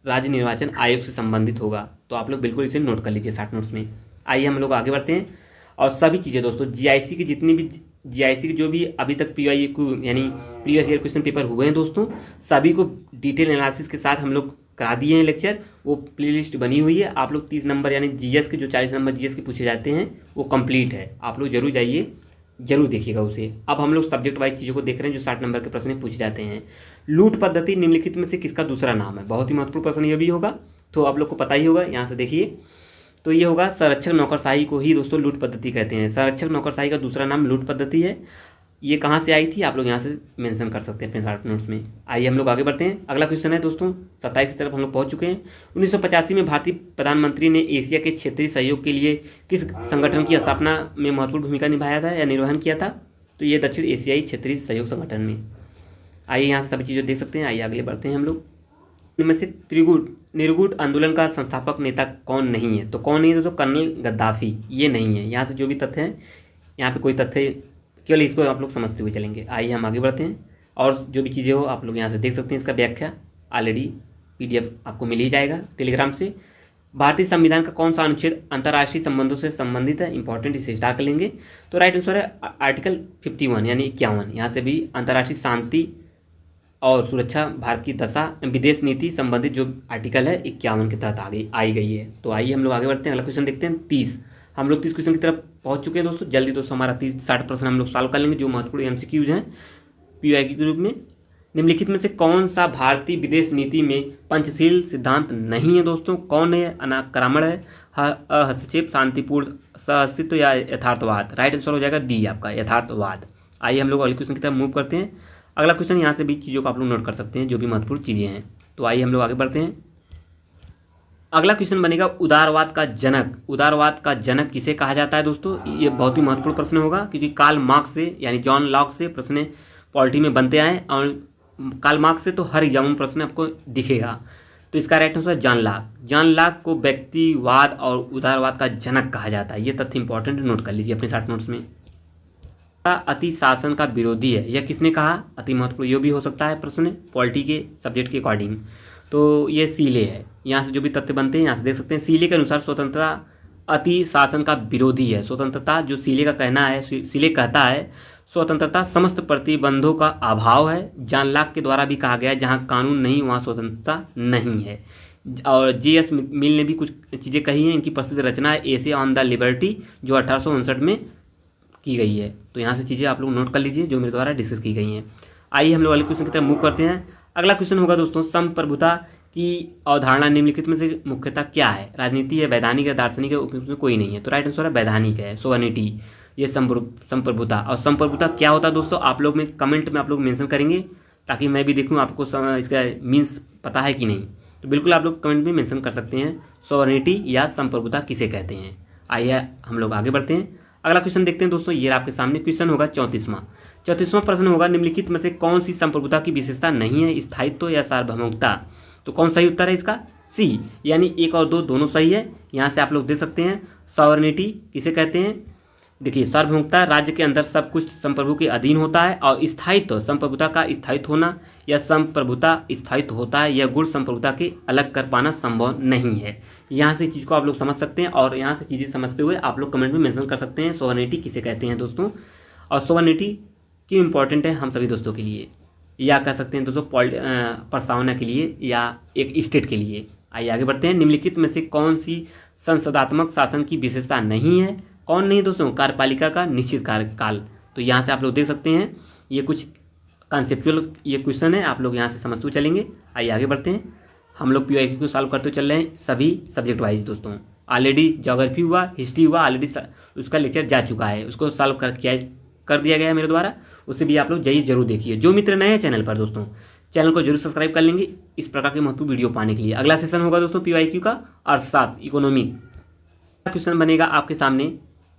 राज्य निर्वाचन आयोग से संबंधित होगा। तो आप लोग बिल्कुल इसे नोट कर लीजिए शॉर्ट नोट्स में। आइए हम लोग आगे बढ़ते हैं। और सभी चीज़ें दोस्तों GIC की जितनी भी GIC के जो भी अभी तक PYQ यानी प्रीवियस ईयर क्वेश्चन पेपर हुए हैं दोस्तों, सभी को डिटेल एनालिसिस के साथ हम लोग करा दिए हैं लेक्चर। वो प्लेलिस्ट बनी हुई है। आप लोग 30 नंबर यानी GS के जो 40 नंबर GS के पूछे जाते हैं वो कंप्लीट है, आप लोग जरूर जाइए, जरूर देखिएगा उसे। अब हम लोग सब्जेक्ट वाइज चीज़ों को देख रहे हैं जो 60 नंबर के प्रश्न पूछे जाते हैं। लूट पद्धति निम्नलिखित में से किसका दूसरा नाम है? बहुत ही महत्वपूर्ण प्रश्न ये भी होगा, तो आप लोग को पता ही होगा। यहाँ से देखिए, तो ये होगा संरक्षक नौकरशाही को ही दोस्तों लूट पद्धति कहते हैं। संरक्षक नौकरशाही का दूसरा नाम लूट पद्धति है। ये कहाँ से आई थी आप लोग यहाँ से मेंशन कर सकते हैं अपने शॉर्ट नोट्स में। आइए हम लोग आगे बढ़ते हैं। अगला क्वेश्चन है दोस्तों 27 की तरफ हम लोग पहुँच चुके हैं। 1985 में भारतीय प्रधानमंत्री ने एशिया के क्षेत्रीय सहयोग के लिए किस संगठन की स्थापना में महत्वपूर्ण भूमिका निभाया था या निर्वहन किया था? तो ये दक्षिण एशियाई क्षेत्रीय सहयोग संगठन में। आइए यहाँ से सभी चीज़ें देख सकते हैं। आइए आगे बढ़ते हैं हम लोग। इनमें से निर्गुट आंदोलन का संस्थापक नेता कौन नहीं है? तो कौन नहीं है दोस्तों? कर्नल गद्दाफी ये नहीं है। यहाँ से जो भी तथ्य हैं, यहाँ पे कोई तथ्य, केवल इसको आप लोग समझते हुए चलेंगे। आइए हम आगे बढ़ते हैं। और जो भी चीज़ें हो आप लोग यहाँ से देख सकते हैं। इसका व्याख्या ऑलरेडी PDF आपको मिल ही जाएगा टेलीग्राम से। भारतीय संविधान का कौन सा अनुच्छेद अंतर्राष्ट्रीय संबंधों से संबंधित है? इंपॉर्टेंट, इसे स्टार कर लेंगे। तो राइट आंसर है आर्टिकल 51 यानी 51। यहाँ से भी अंतर्राष्ट्रीय शांति और सुरक्षा, भारत की दशा, विदेश नीति संबंधित जो आर्टिकल है 51 के तहत आई गई है। तो आइए हम लोग आगे बढ़ते हैं। अगला क्वेश्चन देखते हैं 30। हम लोग 30 क्वेश्चन की तरफ पहुंच चुके हैं दोस्तों। जल्दी दोस्तों हमारा 60 प्रश्न हम लोग सॉल्व कर लेंगे जो महत्वपूर्ण MCQs हैं PYQ के रूप में। निम्नलिखित में से कौन सा भारतीय विदेश नीति में पंचशील सिद्धांत नहीं है दोस्तों? कौन है? अनाक्रमण है, हस्तक्षेप, शांतिपूर्ण सहअस्तित्व या यथार्थवाद? राइट आंसर हो जाएगा D आपका, यथार्थवाद। आइए हम लोग अगले क्वेश्चन की तरफ मूव करते हैं। अगला क्वेश्चन यहाँ से भी चीज़ों को आप लोग नोट कर सकते हैं जो भी महत्वपूर्ण चीज़ें हैं। तो आइए हम लोग आगे बढ़ते हैं। अगला क्वेश्चन बनेगा उदारवाद का जनक। उदारवाद का जनक किसे कहा जाता है दोस्तों? ये बहुत ही महत्वपूर्ण प्रश्न होगा, क्योंकि कार्ल मार्क्स से यानी जॉन लॉक से प्रश्न पॉलिटी में बनते आए, और कार्ल मार्क्स से तो हर एग्जाम में प्रश्न आपको दिखेगा। तो इसका राइट आंसर है जॉन लॉक। जॉन लॉक को व्यक्तिवाद और उदारवाद का जनक कहा जाता है। ये तथ्य इंपॉर्टेंट, नोट कर लीजिए अपने शॉर्ट नोट्स में। अति शासन का विरोधी है, यह किसने कहा? अति महत्वपूर्ण ये भी हो सकता है प्रश्न पॉलिटी के सब्जेक्ट के अकॉर्डिंग। तो ये सीले है। यहाँ से जो भी तथ्य बनते हैं यहाँ से देख सकते हैं। सीले के अनुसार स्वतंत्रता अति शासन का विरोधी है। स्वतंत्रता, जो सीले का कहना है, सीले कहता है स्वतंत्रता समस्त प्रतिबंधों का अभाव है। जॉन लॉक के द्वारा भी कहा गया है जहाँ कानून नहीं वहाँ स्वतंत्रता नहीं है। और J.S. मिल ने भी कुछ चीज़ें कही हैं। इनकी प्रसिद्ध रचना है एसे ऑन द लिबर्टी, जो 1859 में की गई है। तो यहाँ से चीज़ें आप लोग नोट कर लीजिए जो मेरे द्वारा डिस्कस की गई हैं। आइए हम लोग अगले क्वेश्चन की तरफ मूव करते हैं। अगला क्वेश्चन होगा दोस्तों, संप्रभुता की अवधारणा निम्नलिखित में से मुख्यतः क्या है? राजनीति है, वैधानिक है, दार्शनिक है, उसमें कोई नहीं है। तो राइट आंसर है वैधानिक है, सोवर्निटी, ये संप्रभुता। और संप्रभुता क्या होता है दोस्तों, आप लोग में कमेंट में आप लोग मेंशन करेंगे ताकि मैं भी देखूँ आपको इसका मीन्स पता है कि नहीं। तो बिल्कुल आप लोग कमेंट में मेंशन कर सकते हैं सोवर्निटी या संप्रभुता किसे कहते हैं। आइए हम लोग आगे बढ़ते हैं। अगला क्वेश्चन देखते हैं दोस्तों, ये आपके सामने क्वेश्चन होगा 34वां प्रश्न होगा, निम्नलिखित में से कौन सी संप्रभुता की विशेषता नहीं है? स्थायित्व या सार्वभौमिकता? तो कौन सही उत्तर है इसका? सी, यानी 1 और 2 दोनों सही है। यहाँ से आप लोग देख सकते हैं सॉवरेनिटी किसे कहते हैं। देखिए, सार्वभौमिकता राज्य के अंदर सब कुछ संप्रभु के अधीन होता है, और स्थायित्व संप्रभुता का स्थायित्व होना या संप्रभुता स्थायित्व होता है, यह गुण संप्रभुता के अलग कर पाना संभव नहीं है। यहाँ से चीज़ को आप लोग समझ सकते हैं, और यहाँ से चीज़ें समझते हुए आप लोग कमेंट में मेंशन कर सकते हैं सॉवरेनिटी किसे कहते हैं दोस्तों, और सॉवरेनिटी क्यों इंपॉर्टेंट है हम सभी दोस्तों के लिए, या कह सकते हैं दोस्तों प्रस्तावना के लिए या एक स्टेट के लिए। आइए आगे बढ़ते हैं। निम्नलिखित में से कौन सी संसदात्मक शासन की विशेषता नहीं है? कौन नहीं दोस्तों? कार्यपालिका का निश्चित कार्यकाल। तो यहाँ से आप लोग देख सकते हैं ये कुछ कॉन्सेप्चुअल ये क्वेश्चन है, आप लोग यहाँ से समझते हुए चलेंगे। आइए आगे बढ़ते हैं। हम लोग PYQ को सॉल्व करते हुए चल रहे हैं सभी सब्जेक्ट वाइज दोस्तों। ऑलरेडी ज्योग्राफी हुआ, हिस्ट्री हुआ, ऑलरेडी उसका लेक्चर जा चुका है, उसको सॉल्व कर दिया गया है मेरे द्वारा, उसे भी आप लोग जाइए जरूर देखिए। जो मित्र नए हैं चैनल पर दोस्तों, चैनल को जरूर सब्सक्राइब कर लेंगे इस प्रकार के महत्वपूर्ण वीडियो पाने के लिए। अगला सेशन होगा दोस्तों PYQ का अर्थशास्त्र, इकोनॉमी। क्वेश्चन बनेगा आपके सामने,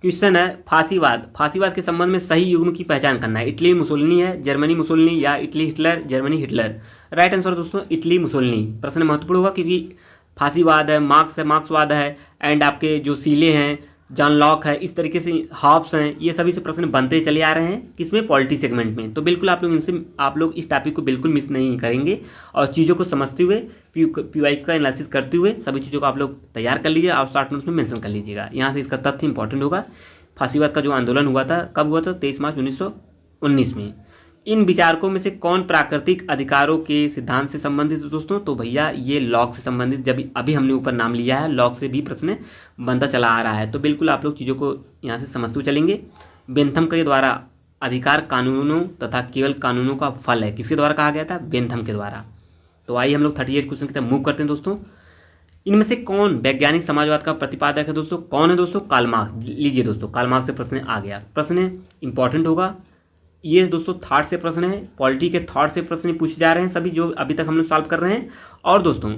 क्वेश्चन है फासीवाद। फासीवाद के संबंध में सही युग्म की पहचान करना है। इटली मुसोलिनी है, जर्मनी मुसोलिनी, या Italy Hitler, Germany Hitler? Right answer दोस्तों इटली मुसोलिनी। प्रश्न महत्वपूर्ण होगा क्योंकि फासीवाद है, मार्क्सवाद है, एंड आपके जो सीले हैं, जॉन लॉक है, इस तरीके से हॉब्स हैं, ये सभी से प्रश्न बनते चले आ रहे हैं किसमें? पॉलिटी सेगमेंट में। तो बिल्कुल आप लोग इस टॉपिक को बिल्कुल मिस नहीं करेंगे, और चीज़ों को समझते हुए PYQ का एनालिसिस करते हुए सभी चीज़ों को आप लोग तैयार कर लीजिए और शॉर्ट नोट्स में मेंशन कर लीजिएगा। यहाँ से इसका तथ्य इंपॉर्टेंट होगा। फासीवाद का जो आंदोलन हुआ था कब हुआ था? 23 मार्च 1919 में। इन विचारकों में से कौन प्राकृतिक अधिकारों के सिद्धांत से संबंधित है दोस्तों? तो भैया ये लॉक से संबंधित, जब अभी हमने ऊपर नाम लिया है, लॉक से भी प्रश्न बनता चला आ रहा है। तो बिल्कुल आप लोग चीज़ों को यहाँ से समझते हुए चलेंगे। बेंथम के द्वारा अधिकार कानूनों तथा केवल कानूनों का फल है, किसके द्वारा कहा गया था? बेंथम के द्वारा। तो आइए हम लोग 38 क्वेश्चन की तरफ मूव करते हैं दोस्तों। इनमें से कौन वैज्ञानिक समाजवाद का प्रतिपादक है दोस्तों? कौन है दोस्तों? Karl Marx. लीजिए दोस्तों, कार्ल मार्क्स से प्रश्न आ गया। प्रश्न इंपॉर्टेंट होगा ये दोस्तों, थॉट से प्रश्न है, पॉलिटी के थॉट से प्रश्न पूछे जा रहे हैं सभी जो अभी तक हम लोग सॉल्व कर रहे हैं। और दोस्तों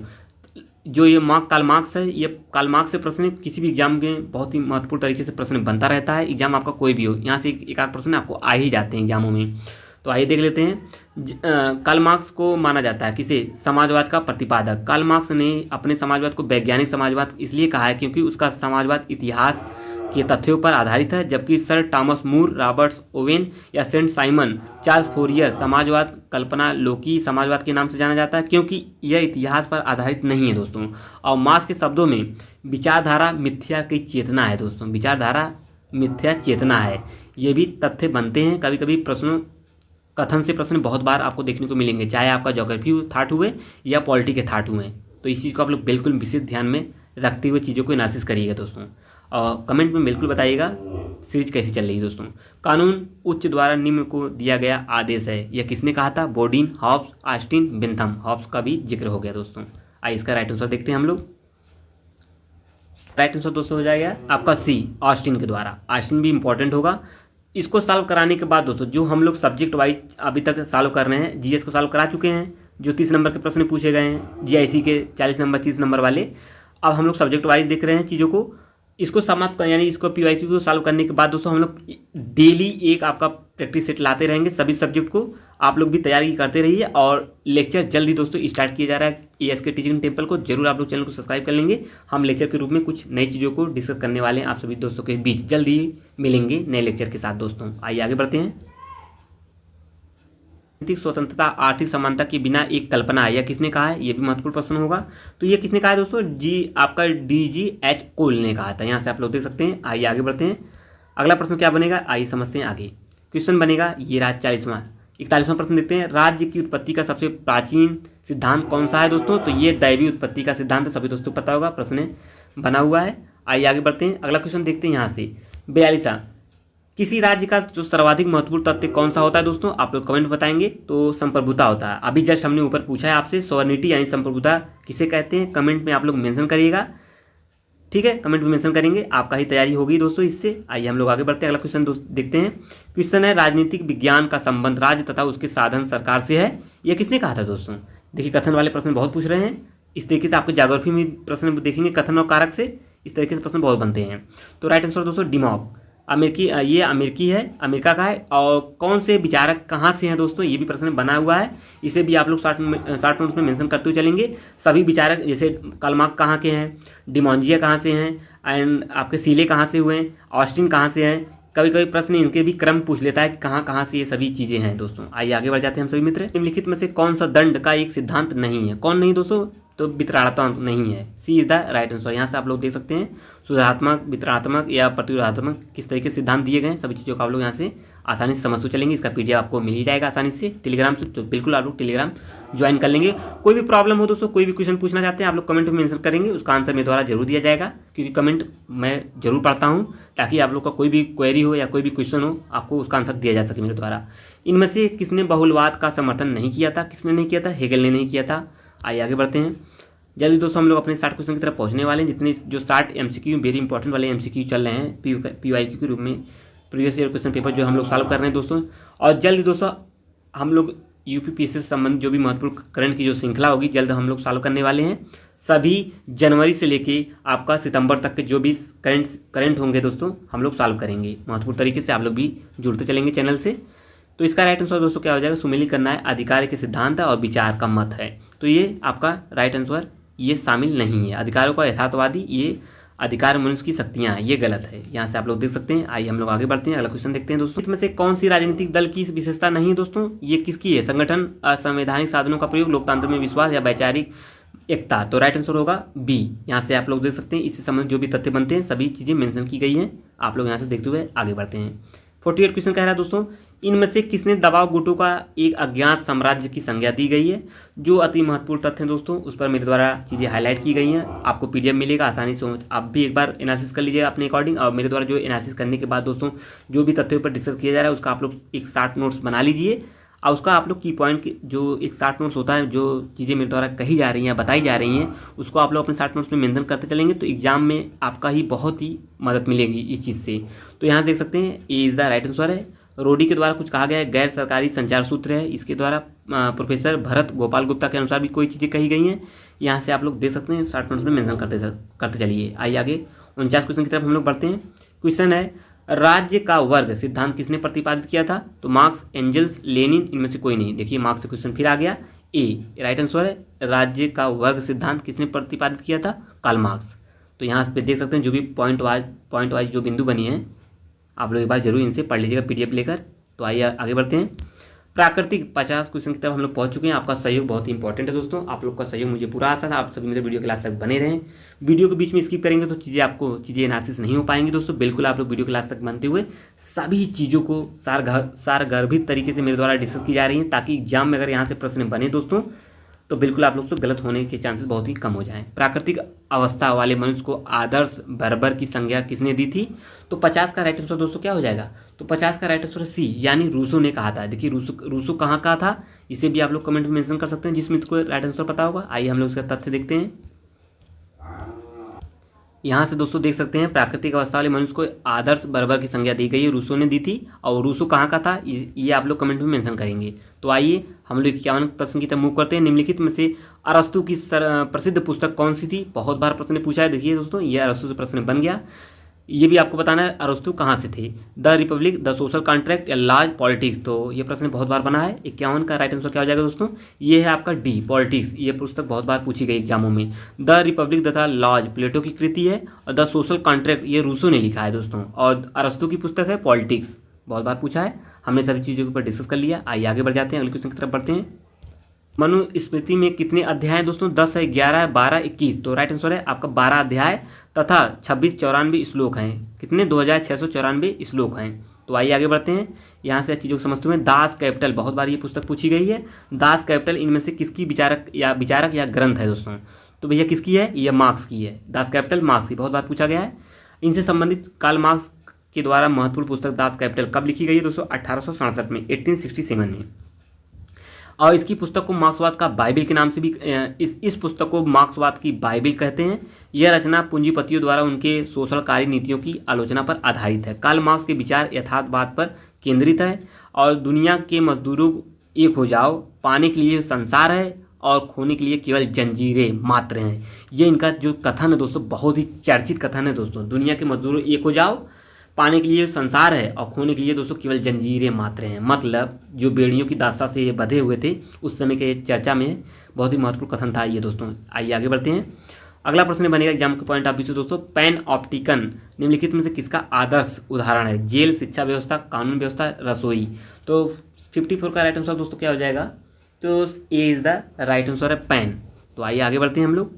जो ये कार्ल मार्क्स है, ये कार्ल मार्क्स से प्रश्न किसी भी एग्जाम में बहुत ही महत्वपूर्ण तरीके से प्रश्न बनता रहता है। एग्जाम आपका कोई भी हो, यहाँ से एक आध प्रश्न आपको आ ही जाते हैं एग्जामों में। तो आइए देख लेते हैं। कार्ल मार्क्स को माना जाता है किसे? समाजवाद का प्रतिपादक। कार्ल मार्क्स ने अपने समाजवाद को वैज्ञानिक समाजवाद इसलिए कहा है क्योंकि उसका समाजवाद इतिहास के तथ्यों पर आधारित है, जबकि sir Thomas More, Roberts oven या सेंट साइमन, चार्ल्स फोरियर समाजवाद कल्पना लोकी समाजवाद के नाम से जाना जाता है क्योंकि यह इतिहास पर आधारित नहीं है दोस्तों। और मार्क्स के शब्दों में विचारधारा मिथ्या की चेतना है दोस्तों, विचारधारा मिथ्या चेतना है। ये भी तथ्य बनते हैं कभी कभी प्रश्नों कथन से प्रश्न बहुत बार आपको देखने को मिलेंगे, चाहे आपका ज्योग्राफी थाट हुए या पॉलिटी के थाट हुए। तो इस चीज़ को आप लोग बिल्कुल विशेष ध्यान में रखते हुए चीज़ों को एनालिसिस करिएगा दोस्तों, और कमेंट में बिल्कुल बताइएगा सीरीज कैसी चल रही है दोस्तों। कानून उच्च द्वारा निम्न को दिया गया आदेश है, यह किसने कहा था? बोर्डिन, हॉब्स, ऑस्टिन, बेंथम। हॉब्स का भी जिक्र हो गया दोस्तों। आइए इसका राइट आंसर देखते हैं हम लोग। राइट आंसर दोस्तों हो जाएगा आपका सी, ऑस्टिन के द्वारा। ऑस्टिन भी इंपॉर्टेंट होगा। इसको सॉल्व कराने के बाद दोस्तों जो हम लोग सब्जेक्ट वाइज अभी तक सॉल्व कर रहे हैं, जीएस को सॉल्व करा चुके हैं, जो 30 नंबर के प्रश्न पूछे गए हैं, जीआईसी के 40 नंबर 30 नंबर वाले। अब हम लोग सब्जेक्ट वाइज देख रहे हैं चीज़ों को। इसको समाप्त यानी इसको PYQ को सॉल्व करने के बाद दोस्तों हम लोग डेली एक आपका प्रैक्टिस सेट लाते रहेंगे सभी सब्जेक्ट को। आप लोग भी तैयारी करते रहिए, और लेक्चर जल्दी दोस्तों स्टार्ट किया जा रहा है ASK टीचिंग टेम्पल को। जरूर आप लोग चैनल को सब्सक्राइब कर लेंगे। हम लेक्चर के रूप में कुछ नई चीज़ों को डिस्कस करने वाले हैं आप सभी दोस्तों के बीच। जल्दी मिलेंगे नए लेक्चर के साथ दोस्तों। आइए आगे बढ़ते हैं। राजनीतिक स्वतंत्रता आर्थिक समानता के बिना एक कल्पना है, यह किसने कहा है? ये भी महत्वपूर्ण प्रश्न होगा। तो ये किसने कहा है दोस्तों? आपका DGH कोल ने कहा था। यहाँ से आप लोग देख सकते हैं। आइए आगे बढ़ते हैं। अगला प्रश्न क्या बनेगा, आइए समझते हैं आगे। क्वेश्चन बनेगा ये रहा 41वां प्रश्न देखते हैं। राज्य की उत्पत्ति का सबसे प्राचीन सिद्धांत कौन सा है दोस्तों? तो ये दैवीय उत्पत्ति का सिद्धांत है, सभी दोस्तों को पता होगा, प्रश्न बना हुआ है। आइए आगे बढ़ते हैं। अगला क्वेश्चन देखते हैं यहाँ से 42वां। किसी राज्य का जो सर्वाधिक महत्वपूर्ण तथ्य कौन सा होता है दोस्तों? आप लोग कमेंट में बताएंगे। तो संप्रभुता होता है। अभी जस्ट हमने ऊपर पूछा है आपसे, सॉवरेनिटी यानी संप्रभुता किसे कहते हैं? कमेंट में आप लोग मेंशन करिएगा, ठीक है, कमेंट में मेंशन करेंगे। आपका ही तैयारी होगी दोस्तों इससे। आइए हम लोग आगे बढ़ते हैं। अगला क्वेश्चन देखते हैं। क्वेश्चन है राजनीतिक विज्ञान का संबंध राज्य तथा उसके साधन सरकार से है, यह किसने कहा था दोस्तों? देखिए कथन वाले प्रश्न बहुत पूछ रहे हैं। इस तरीके से आपको ज्योग्राफी में प्रश्न देखेंगे कथन और कारक से, इस तरीके से प्रश्न बहुत बनते हैं। तो राइट आंसर दोस्तों डिमॉक, ये अमेरिकी है, अमेरिका का है। और कौन से विचारक कहाँ से हैं दोस्तों? ये भी प्रश्न बना हुआ है, इसे भी आप लोग शॉर्ट नोट्स में मेंशन करते हुए चलेंगे। सभी विचारक जैसे कार्ल मार्क्स कहाँ के हैं, डिमोंजिया कहाँ से हैं, एंड आपके सीले कहाँ से हुए हैं, ऑस्टिन कहाँ से हैं। कभी कभी प्रश्न इनके भी क्रम पूछ लेता है कि कहाँ कहाँ से ये सभी चीज़ें हैं दोस्तों। आइए आगे बढ़ जाते हैं हम सभी मित्र। निम्नलिखित में से कौन सा दंड का एक सिद्धांत नहीं है? कौन नहीं दोस्तों? तो वितरणात्मक नहीं है, सी इज द राइट आंसर। यहाँ से आप लोग देख सकते हैं सुधारात्मक, वितरणात्मक या प्रतिरोधात्मक किस तरीके से सिद्धांत दिए गए हैं, सभी चीज़ों को आप लोग यहाँ से आसानी से समझ तो चलेंगे। इसका PDF आपको मिल ही जाएगा आसानी से टेलीग्राम से, तो बिल्कुल आप लोग टेलीग्राम ज्वाइन कर लेंगे। कोई भी प्रॉब्लम हो दोस्तों, कोई भी क्वेश्चन पूछना चाहते हैं, आप लोग कमेंट में मेंशन करेंगे, उसका आंसर मेरे द्वारा जरूर दिया जाएगा, क्योंकि कमेंट मैं जरूर पढ़ता हूँ, ताकि आप लोग का कोई भी क्वेरी हो या कोई भी क्वेश्चन हो, आपको उसका आंसर दिया जा सके मेरे द्वारा। इनमें से किसने बहुलवाद का समर्थन नहीं किया था? किसने नहीं किया था? हेगल ने नहीं किया था। आइए आगे बढ़ते हैं जल्दी दोस्तों। हम लोग अपने 60 क्वेश्चन की तरफ पहुंचने वाले हैं। जितने जो 60 MCQ वेरी इंपॉर्टेंट वाले MCQ चल रहे हैं PYQ के रूप में, प्रीवियस ईयर क्वेश्चन पेपर जो हम लोग सॉल्व कर रहे हैं दोस्तों। और जल्द दोस्तों हम लोग UPPSC से संबंधित जो भी महत्वपूर्ण करंट की जो श्रृंखला होगी, जल्द हम लोग सॉल्व करने वाले हैं। सभी जनवरी से लेके आपका सितंबर तक के जो भी करंट होंगे दोस्तों, हम लोग सॉल्व करेंगे महत्वपूर्ण तरीके से। आप लोग भी जुड़ते चलेंगे चैनल से। तो इसका राइट आंसर दोस्तों क्या हो जाएगा? सुमेलित करना है अधिकार के सिद्धांत और विचार का मत है। तो ये आपका राइट आंसर ये शामिल नहीं है। अधिकारों का यथार्थवादी, ये अधिकार मनुष्य की शक्तियां हैं, ये गलत है। यहाँ से आप लोग देख सकते हैं। आइए हम लोग आगे बढ़ते हैं। अगला क्वेश्चन देखते हैं दोस्तों। इसमें से कौन सी राजनीतिक दल की विशेषता नहीं है दोस्तों? ये किसकी है? संगठन, असंवैधानिक साधनों का प्रयोग, लोकतंत्र में विश्वास या वैचारिक एकता। तो राइट आंसर होगा B। यहाँ से आप लोग देख सकते हैं इससे संबंधित जो भी तथ्य बनते हैं सभी चीज़ें मेंशन की गई हैं। आप लोग यहाँ से देखते हुए आगे बढ़ते हैं। 48 क्वेश्चन कह रहा है दोस्तों, इनमें से किसने दबाव गुटों का एक अज्ञात साम्राज्य की संज्ञा दी गई है? जो अति महत्वपूर्ण तथ्य हैं दोस्तों, उस पर मेरे द्वारा चीज़ें हाईलाइट की गई हैं। आपको PDF मिलेगा आसानी से, आप भी एक बार एनालिसिस कर लीजिए अपने अकॉर्डिंग। और मेरे द्वारा जो एनालिसिस करने के बाद दोस्तों जो भी तथ्यों पर डिस्कस किया जा रहा है, उसका आप लोग एक शॉर्ट नोट्स बना लीजिए। और उसका आप लोग की पॉइंट जो एक शॉर्ट नोट्स होता है, जो चीज़ें मेरे द्वारा कही जा रही हैं, बताई जा रही हैं, उसको आप लोग अपने शॉर्ट नोट्स में मेंशन करते चलेंगे, तो एग्जाम में आपका ही बहुत ही मदद मिलेगी इस चीज़ से। तो यहाँ देख सकते हैं A is the right answer है। रोडी के द्वारा कुछ कहा गया है, गैर सरकारी संचार सूत्र है, इसके द्वारा प्रोफेसर भरत गोपाल गुप्ता के अनुसार भी कोई चीज़ें कही गई हैं। यहाँ से आप लोग देख सकते हैं, शॉर्ट नोट्स में मेंशन करते चलिए। आइए आगे 49 क्वेश्चन की तरफ हम लोग बढ़ते हैं। क्वेश्चन है राज्य का वर्ग सिद्धांत किसने प्रतिपादित किया था? तो मार्क्स, एंजल्स, लेनिन, इनमें से कोई नहीं। देखिए मार्क्स से क्वेश्चन फिर आ गया, ए राइट आंसर है। राज्य का वर्ग सिद्धांत किसने प्रतिपादित किया था? Karl Marx. तो यहाँ पे देख सकते हैं जो भी पॉइंट वाइज जो बिंदु बनी है, आप लोग एक बार जरूर इनसे पढ़ लीजिएगा PDF लेकर। तो आइए आगे बढ़ते हैं। प्राकृतिक 50 क्वेश्चन की तरफ हम लोग पहुंच चुके हैं। आपका सहयोग बहुत ही इंपॉर्टेंट है दोस्तों, आप लोग का सहयोग मुझे पूरा आशा था। आप सभी मेरे वीडियो क्लास तक बने रहें। वीडियो के बीच में स्किप करेंगे तो चीज़ें एनालिसिस नहीं हो पाएंगी दोस्तों। बिल्कुल आप लोग वीडियो क्लास तक बनते हुए सभी चीज़ों को सारगर्भित तरीके से मेरे द्वारा डिस्कस की जा रही हैं, ताकि एग्जाम में अगर यहाँ से प्रश्न बने दोस्तों, तो बिल्कुल आप लोग से गलत होने के चांसेस बहुत ही कम हो जाएं। प्राकृतिक अवस्था वाले मनुष्य को आदर्श बर्बर की संज्ञा किसने दी थी? तो 50 का राइट आंसर दोस्तों क्या हो जाएगा? तो 50 का राइट आंसर C यानी रूसो ने कहा था। देखिए रूसो कहाँ का था, इसे भी आप लोग कमेंट में मेंशन कर सकते हैं जिसमें को राइट आंसर पता होगा। आइए हम लोग इसका तथ्य देखते हैं। यहाँ से दोस्तों देख सकते हैं प्राकृतिक अवस्था वाले मनुष्य को आदर्श बर्बर की संज्ञा दी गई है, रूसो ने दी थी। और रूसो कहाँ का था ये आप लोग कमेंट में मेंशन करेंगे। तो आइए हम लोग 51 प्रश्न की तरफ मूव करते हैं। निम्नलिखित में से अरस्तु की प्रसिद्ध पुस्तक कौन सी थी? बहुत बार प्रश्न पूछा है। देखिए दोस्तों ये अरस्तु से प्रश्न बन गया। ये भी आपको बताना है अरस्तु कहाँ से थे। The Republic, the social contract या लॉज, पॉलिटिक्स। तो ये प्रश्न बहुत बार बना है। 51 का राइट आंसर क्या हो जाएगा दोस्तों? ये है आपका D पॉलिटिक्स। ये पुस्तक बहुत बार पूछी गई एग्जामों में। द रिपब्लिक तथा लॉज प्लेटो की कृति है, और द सोशल कॉन्ट्रैक्ट ये रूसो ने लिखा है दोस्तों। और अरस्तु की पुस्तक है पॉलिटिक्स, बहुत बार पूछा है। हमने सभी चीज़ों के ऊपर डिस्कस कर लिया। आइए आगे बढ़ जाते हैं, अगले क्वेश्चन की तरफ बढ़ते हैं। मनुस्मृति में कितने अध्याय हैं दोस्तों? 10 है, 11 है, 12, 21। तो राइट आंसर है आपका 12 अध्याय तथा 2694 श्लोक हैं। कितने? 2694 श्लोक हैं। तो आइए आगे बढ़ते हैं, यहाँ से चीज़ों को समझते हुए। दास कैपिटल, बहुत बार ये पुस्तक पूछी गई है। दास कैपिटल इनमें से किसकी विचारक या ग्रंथ है दोस्तों? तो भैया किसकी है? ये मार्क्स की है। दास कैपिटल मार्क्स की, बहुत बार पूछा गया है। इनसे संबंधित कार्ल मार्क्स के द्वारा महत्वपूर्ण पुस्तक दास कैपिटल कब लिखी गई है दोस्तों? 1867 में, 1867 में। और इसकी पुस्तक को मार्क्सवाद का बाइबिल के नाम से भी इस पुस्तक को मार्क्सवाद की बाइबिल कहते हैं। यह रचना पूंजीपतियों द्वारा उनके शोषणकारी नीतियों की आलोचना पर आधारित है। कार्ल मार्क्स के विचार यथार्थवाद पर केंद्रित है और दुनिया के मजदूरों एक हो जाओ, पाने के लिए संसार है और खोने के लिए केवल जंजीरें मात्र हैं। ये इनका जो कथन है दोस्तों, बहुत ही चर्चित कथन है दोस्तों। दुनिया के मजदूरों एक हो जाओ, पाने के लिए संसार है और खोने के लिए दोस्तों केवल जंजीरें मात्र हैं। मतलब जो बेड़ियों की दास्ता से ये बंधे हुए थे उस समय के चर्चा में बहुत ही महत्वपूर्ण कथन था ये दोस्तों। आइए आगे बढ़ते हैं। अगला प्रश्न बनेगा एग्जाम के पॉइंट ऑफ व्यू से दोस्तों, पैन ऑप्टिकन निम्नलिखित में से किसका आदर्श उदाहरण है? जेल, शिक्षा व्यवस्था, कानून व्यवस्था, रसोई। तो 54 का राइट आंसर दोस्तों क्या हो जाएगा? तो ए इज द राइट आंसर है पैन। तो आइए आगे बढ़ते हैं हम लोग।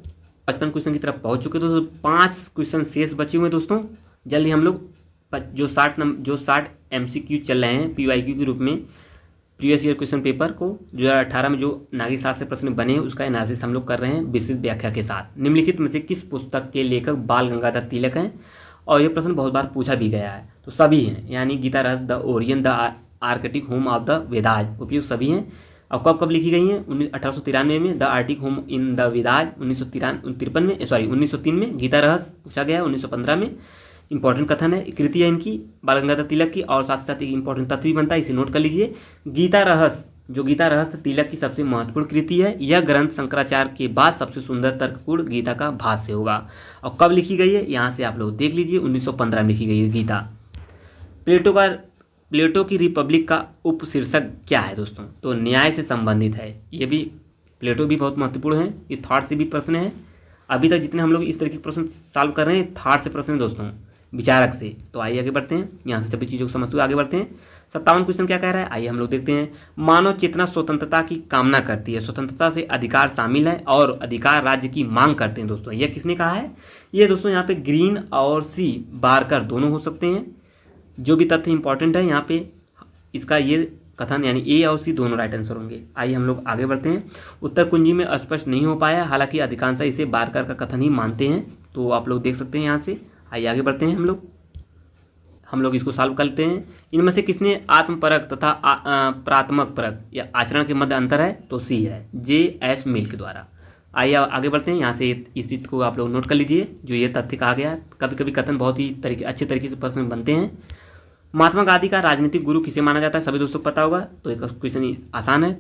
55 क्वेश्चन की तरफ पहुंच चुके दोस्तों। 5 क्वेश्चन शेष बचे हुए दोस्तों। जल्दी हम लोग जो 60 MCQ चल रहे हैं PYQ के रूप में, प्रीवियस ईयर क्वेश्चन पेपर को 2018 में जो नागरिक शास्त्र प्रश्न बने हैं उसका एनालिसिस हम लोग कर रहे हैं विस्तृत व्याख्या के साथ। निम्नलिखित में से किस पुस्तक के लेखक बाल गंगाधर तिलक हैं? और ये प्रश्न बहुत बार पूछा भी गया है। तो सभी हैं, यानी गीता रस, the Orion, the Arctic home of the Vedas, उपयुक्त सभी हैं। और कब कब लिखी गई हैं? 1893 में the Arctic home in the Vedas, 1903 में, 1903 में गीता रहस्य पूछा गया, 1915 में। इंपॉर्टेंट कथन है, कृति है इनकी बाल गंगाधर तिलक की। और साथ साथ एक इंपॉर्टेंट तथ्य भी बनता है, इसे नोट कर लीजिए। गीता रहस्य, जो गीता रहस्य तिलक की सबसे महत्वपूर्ण कृति है। यह ग्रंथ शंकराचार्य के बाद सबसे सुंदर तर्कपूर्ण गीता का भाष्य होगा। और कब लिखी गई है यहाँ से आप लोग देख लीजिए, 1915 में लिखी गई है गीता। प्लेटो की रिपब्लिक का उपशीर्षक क्या है दोस्तों? तो न्याय से संबंधित है। ये भी प्लेटो भी बहुत महत्वपूर्ण है। ये थॉट से भी प्रश्न है। अभी तक जितने हम लोग इस तरह के प्रश्न सॉल्व कर रहे हैं थॉट से प्रश्न दोस्तों, विचारक से। तो आइए आगे बढ़ते हैं, यहाँ से सभी चीज़ों को समझते हुए आगे बढ़ते हैं। 57 क्वेश्चन क्या कह रहा है, आइए हम लोग देखते हैं। मानव चेतना स्वतंत्रता की कामना करती है, स्वतंत्रता से अधिकार शामिल है और अधिकार राज्य की मांग करते हैं दोस्तों। यह किसने कहा है? ये दोस्तों यहाँ पे ग्रीन और सी बारकर दोनों हो सकते हैं। जो भी तथ्य इंपॉर्टेंट है यहाँ पे इसका ये कथन, यानी ए और सी दोनों राइट आंसर होंगे। आइए हम लोग आगे बढ़ते हैं। उत्तर कुंजी में स्पष्ट नहीं हो पाया, हालांकि अधिकांश इसे बारकर का कथन ही मानते हैं। तो आप लोग देख सकते हैं यहाँ से। आइए आगे बढ़ते हैं हम लोग इसको सॉल्व करते हैं। इनमें से किसने आत्मपरक तथा प्रात्मक परक या आचरण के मध्य अंतर है? तो सी है, J.S. मिल के द्वारा। आइए आगे बढ़ते हैं, यहाँ से इस चीज़ को आप लोग नोट कर लीजिए जो ये तथ्य कहा गया। कभी कभी कथन बहुत ही अच्छे तरीके से प्रश्न बनते हैं। महात्मा गांधी का राजनीतिक गुरु किसे माना जाता है? सभी दोस्तों को पता होगा। तो एक क्वेश्चन आसान है,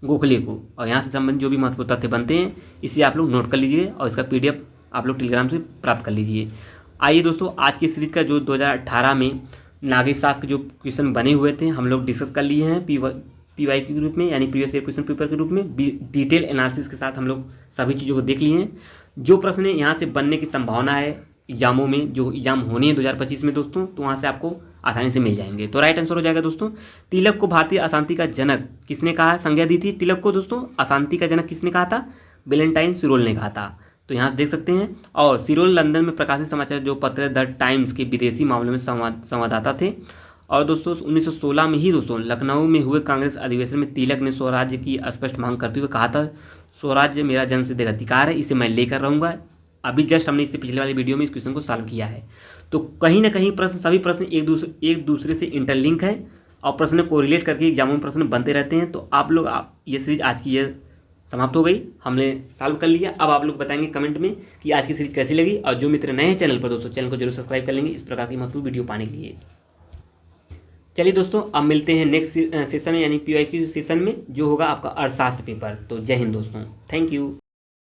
गोखले को। और यहाँ से संबंधित जो भी महत्वपूर्ण तथ्य बनते हैं इसे आप लोग नोट कर लीजिए और इसका PDF आप लोग टेलीग्राम से प्राप्त कर लीजिए। आइए दोस्तों, आज की सीरीज का जो 2018 में नागरिक शास्त्र के जो क्वेश्चन बने हुए थे हम लोग डिस्कस कर लिए हैं PYQ के रूप में, यानी प्रीवियस ईयर क्वेश्चन पेपर के रूप में। डिटेल एनालिसिस के साथ हम लोग सभी चीज़ों को देख लिए हैं। जो प्रश्न यहाँ से बनने की संभावना है एग्जामों में, जो एग्जाम होने हैं 2025 में दोस्तों, तो वहाँ से आपको आसानी से मिल जाएंगे। तो राइट आंसर हो जाएगा दोस्तों, तिलक को भारतीय अशांति का जनक किसने कहा है? संज्ञा दी थी तिलक को दोस्तों। अशांति का जनक किसने कहा था? वेलेंटाइन सिरोल ने कहा था। तो यहाँ देख सकते हैं। और सिरोल लंदन में प्रकाशित समाचार जो पत्र द टाइम्स के विदेशी मामलों में संवाददाता थे। और दोस्तों 1916 में ही दोस्तों लखनऊ में हुए कांग्रेस अधिवेशन में तिलक ने स्वराज्य की स्पष्ट मांग करते हुए कहा था, स्वराज्य मेरा जन्मसिद्ध अधिकार है, इसे मैं लेकर रहूँगा। अभी जस्ट हमने इससे पिछले वाले वीडियो में इस क्वेश्चन को सॉल्व किया है। तो कहीं ना कहीं प्रश्न, सभी प्रश्न एक दूसरे से इंटरलिंक है और प्रश्न को रिलेट करके एग्जामों में प्रश्न बनते रहते हैं। तो आप लोग ये सीरीज आज की ये समाप्त हो गई, हमने सॉल्व कर लिया। अब आप लोग बताएंगे कमेंट में कि आज की सीरीज कैसी लगी। और जो मित्र नए हैं चैनल पर दोस्तों, चैनल को जरूर सब्सक्राइब कर लेंगे इस प्रकार की महत्वपूर्ण वीडियो पाने के लिए। चलिए दोस्तों, अब मिलते हैं नेक्स्ट सेशन में, यानी PYQ सेशन में, जो होगा आपका अर्थशास्त्र पेपर। तो जय हिंद दोस्तों, थैंक यू।